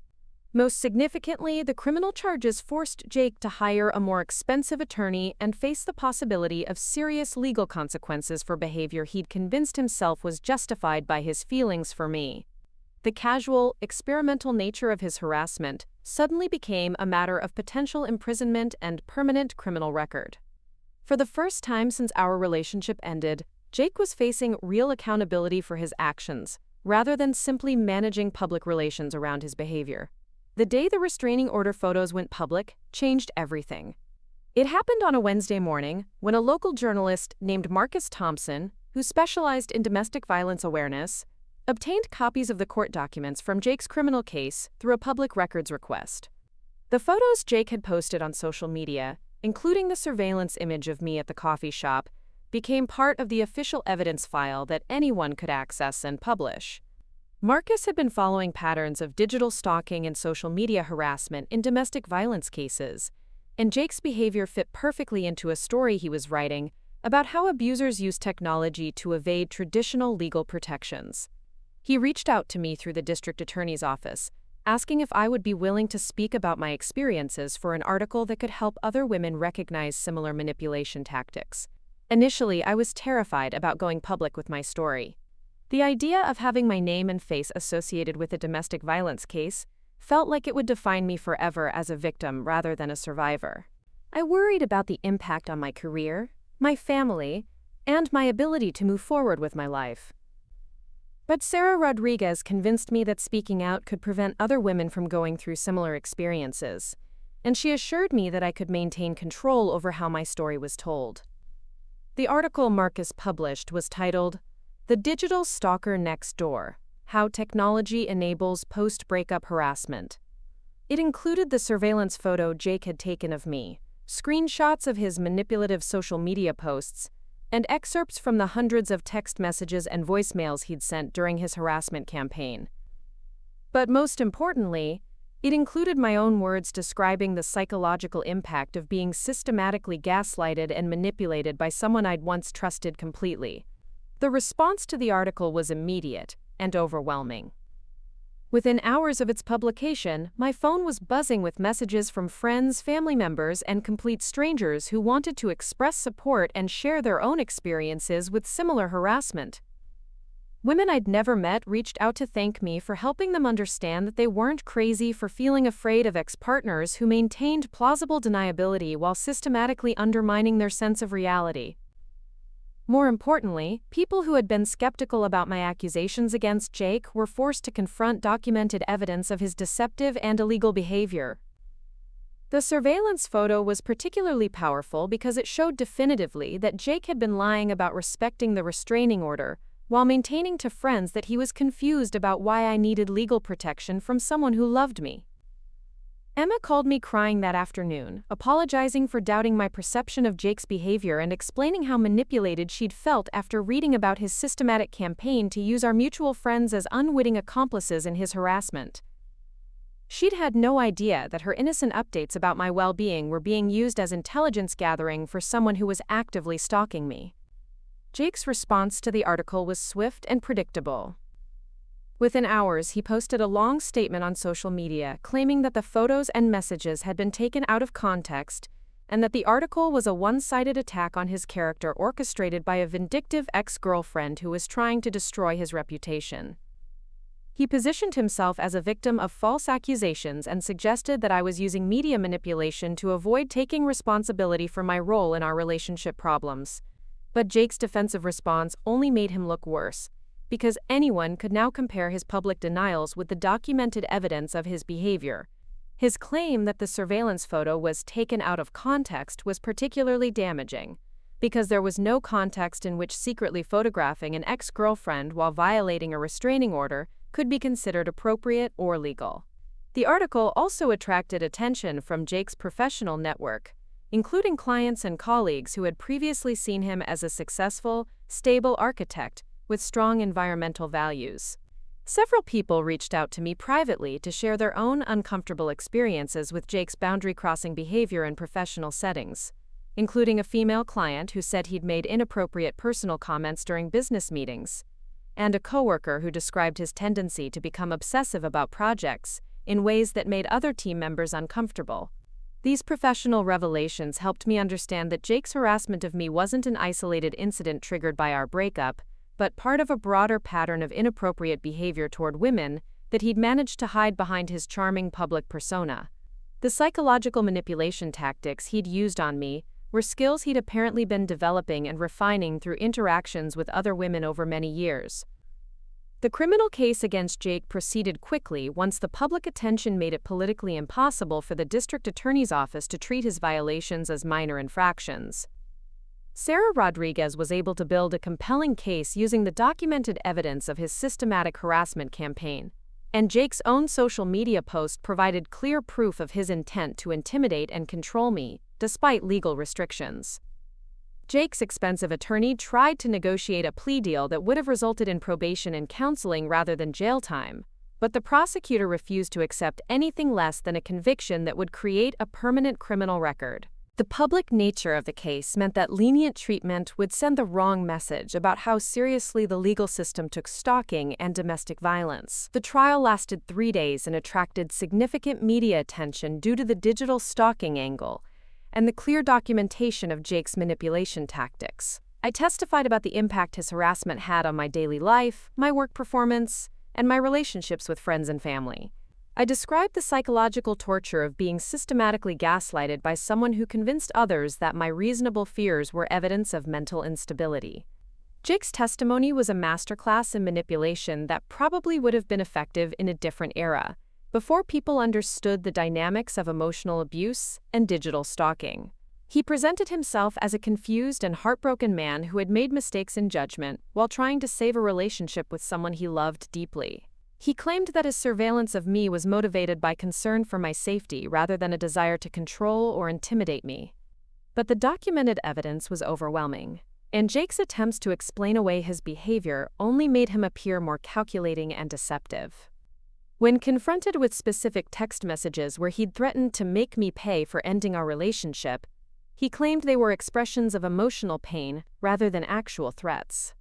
Most significantly, the criminal charges forced Jake to hire a more expensive attorney and face the possibility of serious legal consequences for behavior he'd convinced himself was justified by his feelings for me. The casual, experimental nature of his harassment suddenly became a matter of potential imprisonment and permanent criminal record. For the first time since our relationship ended, Jake was facing real accountability for his actions, rather than simply managing public relations around his behavior. The day the restraining order photos went public changed everything. It happened on a Wednesday morning when a local journalist named Marcus Thompson, who specialized in domestic violence awareness, obtained copies of the court documents from Jake's criminal case through a public records request. The photos Jake had posted on social media, including the surveillance image of me at the coffee shop, became part of the official evidence file that anyone could access and publish. Marcus had been following patterns of digital stalking and social media harassment in domestic violence cases, and Jake's behavior fit perfectly into a story he was writing about how abusers use technology to evade traditional legal protections. He reached out to me through the district attorney's office, asking if I would be willing to speak about my experiences for an article that could help other women recognize similar manipulation tactics. Initially, I was terrified about going public with my story. The idea of having my name and face associated with a domestic violence case felt like it would define me forever as a victim rather than a survivor. I worried about the impact on my career, my family, and my ability to move forward with my life. But Sarah Rodriguez convinced me that speaking out could prevent other women from going through similar experiences, and she assured me that I could maintain control over how my story was told. The article Marcus published was titled, "The Digital Stalker Next Door: How Technology Enables Post-Breakup Harassment." It included the surveillance photo Jake had taken of me, screenshots of his manipulative social media posts, and excerpts from the hundreds of text messages and voicemails he'd sent during his harassment campaign. But most importantly, it included my own words describing the psychological impact of being systematically gaslighted and manipulated by someone I'd once trusted completely. The response to the article was immediate and overwhelming. Within hours of its publication, my phone was buzzing with messages from friends, family members, and complete strangers who wanted to express support and share their own experiences with similar harassment. Women I'd never met reached out to thank me for helping them understand that they weren't crazy for feeling afraid of ex-partners who maintained plausible deniability while systematically undermining their sense of reality. More importantly, people who had been skeptical about my accusations against Jake were forced to confront documented evidence of his deceptive and illegal behavior. The surveillance photo was particularly powerful because it showed definitively that Jake had been lying about respecting the restraining order, while maintaining to friends that he was confused about why I needed legal protection from someone who loved me. Emma called me crying that afternoon, apologizing for doubting my perception of Jake's behavior and explaining how manipulated she'd felt after reading about his systematic campaign to use our mutual friends as unwitting accomplices in his harassment. She'd had no idea that her innocent updates about my well-being were being used as intelligence gathering for someone who was actively stalking me. Jake's response to the article was swift and predictable. Within hours, he posted a long statement on social media claiming that the photos and messages had been taken out of context and that the article was a one-sided attack on his character orchestrated by a vindictive ex-girlfriend who was trying to destroy his reputation. He positioned himself as a victim of false accusations and suggested that I was using media manipulation to avoid taking responsibility for my role in our relationship problems. But Jake's defensive response only made him look worse, because anyone could now compare his public denials with the documented evidence of his behavior. His claim that the surveillance photo was taken out of context was particularly damaging, because there was no context in which secretly photographing an ex-girlfriend while violating a restraining order could be considered appropriate or legal. The article also attracted attention from Jake's professional network, including clients and colleagues who had previously seen him as a successful, stable architect with strong environmental values. Several people reached out to me privately to share their own uncomfortable experiences with Jake's boundary-crossing behavior in professional settings, including a female client who said he'd made inappropriate personal comments during business meetings, and a coworker who described his tendency to become obsessive about projects in ways that made other team members uncomfortable. These professional revelations helped me understand that Jake's harassment of me wasn't an isolated incident triggered by our breakup, but part of a broader pattern of inappropriate behavior toward women that he'd managed to hide behind his charming public persona. The psychological manipulation tactics he'd used on me were skills he'd apparently been developing and refining through interactions with other women over many years. The criminal case against Jake proceeded quickly once the public attention made it politically impossible for the district attorney's office to treat his violations as minor infractions. Sarah Rodriguez was able to build a compelling case using the documented evidence of his systematic harassment campaign, and Jake's own social media post provided clear proof of his intent to intimidate and control me, despite legal restrictions. Jake's expensive attorney tried to negotiate a plea deal that would have resulted in probation and counseling rather than jail time, but the prosecutor refused to accept anything less than a conviction that would create a permanent criminal record. The public nature of the case meant that lenient treatment would send the wrong message about how seriously the legal system took stalking and domestic violence. The trial lasted 3 days and attracted significant media attention due to the digital stalking angle and the clear documentation of Jake's manipulation tactics. I testified about the impact his harassment had on my daily life, my work performance, and my relationships with friends and family. I described the psychological torture of being systematically gaslighted by someone who convinced others that my reasonable fears were evidence of mental instability. Jake's testimony was a masterclass in manipulation that probably would have been effective in a different era, before people understood the dynamics of emotional abuse and digital stalking. He presented himself as a confused and heartbroken man who had made mistakes in judgment while trying to save a relationship with someone he loved deeply. He claimed that his surveillance of me was motivated by concern for my safety rather than a desire to control or intimidate me. But the documented evidence was overwhelming, and Jake's attempts to explain away his behavior only made him appear more calculating and deceptive. When confronted with specific text messages where he'd threatened to make me pay for ending our relationship, he claimed they were expressions of emotional pain rather than actual threats.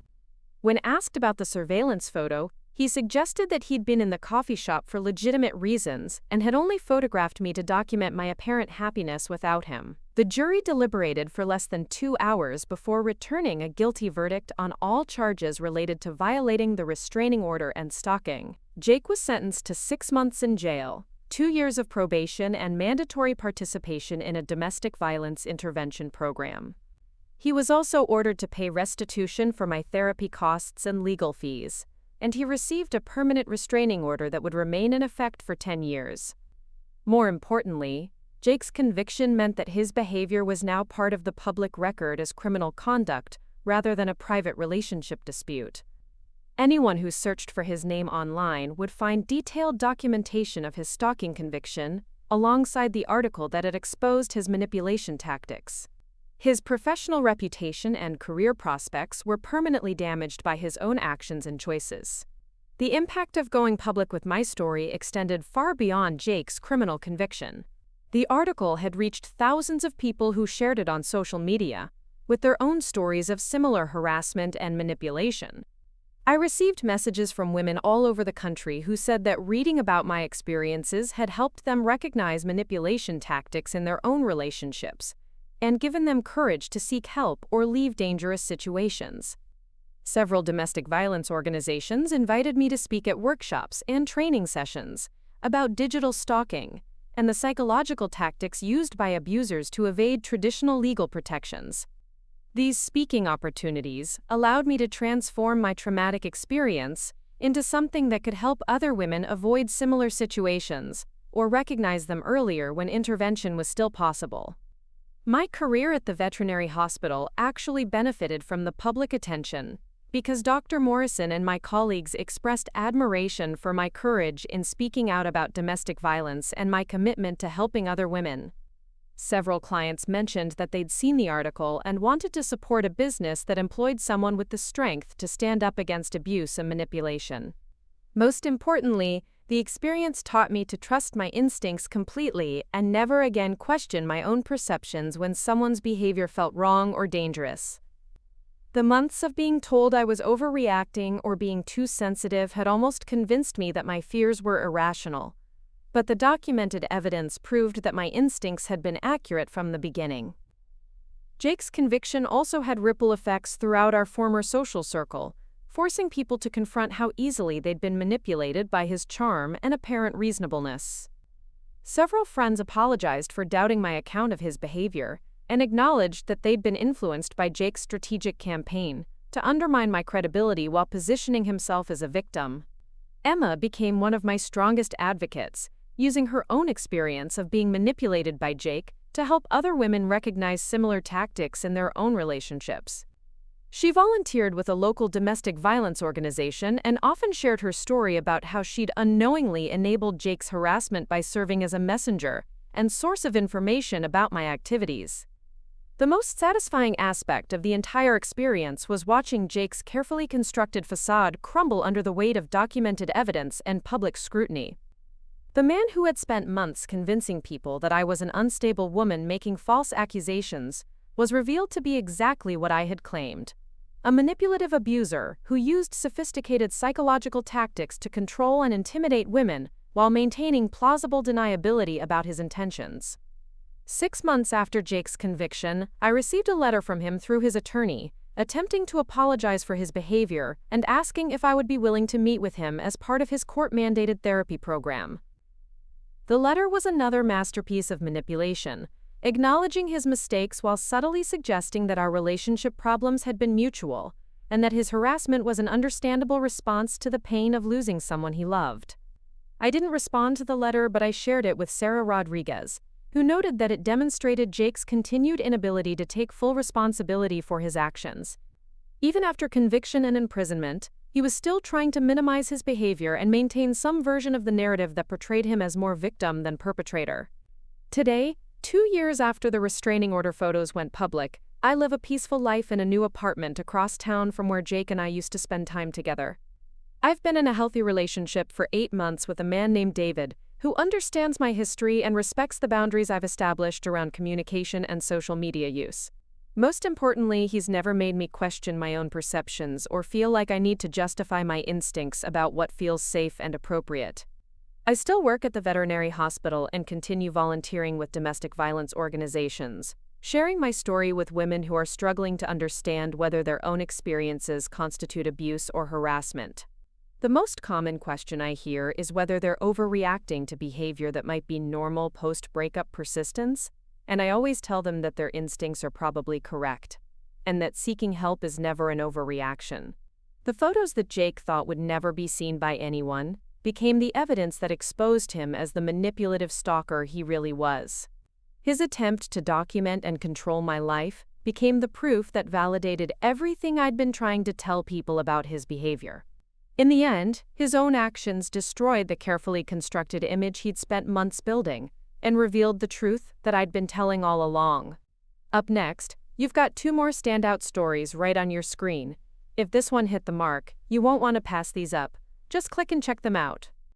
When asked about the surveillance photo, he suggested that he'd been in the coffee shop for legitimate reasons and had only photographed me to document my apparent happiness without him. The jury deliberated for less than 2 hours before returning a guilty verdict on all charges related to violating the restraining order and stalking. Jake was sentenced to 6 months in jail, 2 years of probation, and mandatory participation in a domestic violence intervention program. He was also ordered to pay restitution for my therapy costs and legal fees, and he received a permanent restraining order that would remain in effect for 10 years. More importantly, Jake's conviction meant that his behavior was now part of the public record as criminal conduct rather than a private relationship dispute. Anyone who searched for his name online would find detailed documentation of his stalking conviction alongside the article that had exposed his manipulation tactics. His professional reputation and career prospects were permanently damaged by his own actions and choices. The impact of going public with my story extended far beyond Jake's criminal conviction. The article had reached thousands of people who shared it on social media, with their own stories of similar harassment and manipulation. I received messages from women all over the country who said that reading about my experiences had helped them recognize manipulation tactics in their own relationships and given them courage to seek help or leave dangerous situations. Several domestic violence organizations invited me to speak at workshops and training sessions about digital stalking and the psychological tactics used by abusers to evade traditional legal protections. These speaking opportunities allowed me to transform my traumatic experience into something that could help other women avoid similar situations or recognize them earlier when intervention was still possible. My career at the veterinary hospital actually benefited from the public attention because Dr. Morrison and my colleagues expressed admiration for my courage in speaking out about domestic violence and my commitment to helping other women. Several clients mentioned that they'd seen the article and wanted to support a business that employed someone with the strength to stand up against abuse and manipulation. Most importantly, the experience taught me to trust my instincts completely and never again question my own perceptions when someone's behavior felt wrong or dangerous. The months of being told I was overreacting or being too sensitive had almost convinced me that my fears were irrational, but the documented evidence proved that my instincts had been accurate from the beginning. Jake's conviction also had ripple effects throughout our former social circle, forcing people to confront how easily they'd been manipulated by his charm and apparent reasonableness. Several friends apologized for doubting my account of his behavior and acknowledged that they'd been influenced by Jake's strategic campaign to undermine my credibility while positioning himself as a victim. Emma became one of my strongest advocates, using her own experience of being manipulated by Jake to help other women recognize similar tactics in their own relationships. She volunteered with a local domestic violence organization and often shared her story about how she'd unknowingly enabled Jake's harassment by serving as a messenger and source of information about my activities. The most satisfying aspect of the entire experience was watching Jake's carefully constructed facade crumble under the weight of documented evidence and public scrutiny. The man who had spent months convincing people that I was an unstable woman making false accusations was revealed to be exactly what I had claimed: a manipulative abuser who used sophisticated psychological tactics to control and intimidate women while maintaining plausible deniability about his intentions. 6 months after Jake's conviction, I received a letter from him through his attorney, attempting to apologize for his behavior and asking if I would be willing to meet with him as part of his court-mandated therapy program. The letter was another masterpiece of manipulation, acknowledging his mistakes while subtly suggesting that our relationship problems had been mutual, and that his harassment was an understandable response to the pain of losing someone he loved. I didn't respond to the letter, but I shared it with Sarah Rodriguez, who noted that it demonstrated Jake's continued inability to take full responsibility for his actions. Even after conviction and imprisonment, he was still trying to minimize his behavior and maintain some version of the narrative that portrayed him as more victim than perpetrator. Today, 2 years after the restraining order photos went public, I live a peaceful life in a new apartment across town from where Jake and I used to spend time together. I've been in a healthy relationship for 8 months with a man named David, who understands my history and respects the boundaries I've established around communication and social media use. Most importantly, he's never made me question my own perceptions or feel like I need to justify my instincts about what feels safe and appropriate. I still work at the veterinary hospital and continue volunteering with domestic violence organizations, sharing my story with women who are struggling to understand whether their own experiences constitute abuse or harassment. The most common question I hear is whether they're overreacting to behavior that might be normal post-breakup persistence, and I always tell them that their instincts are probably correct, and that seeking help is never an overreaction. The photos that Jake thought would never be seen by anyone became the evidence that exposed him as the manipulative stalker he really was. His attempt to document and control my life became the proof that validated everything I'd been trying to tell people about his behavior. In the end, his own actions destroyed the carefully constructed image he'd spent months building and revealed the truth that I'd been telling all along. Up next, you've got 2 more standout stories right on your screen. If this one hit the mark, you won't want to pass these up. Just click and check them out.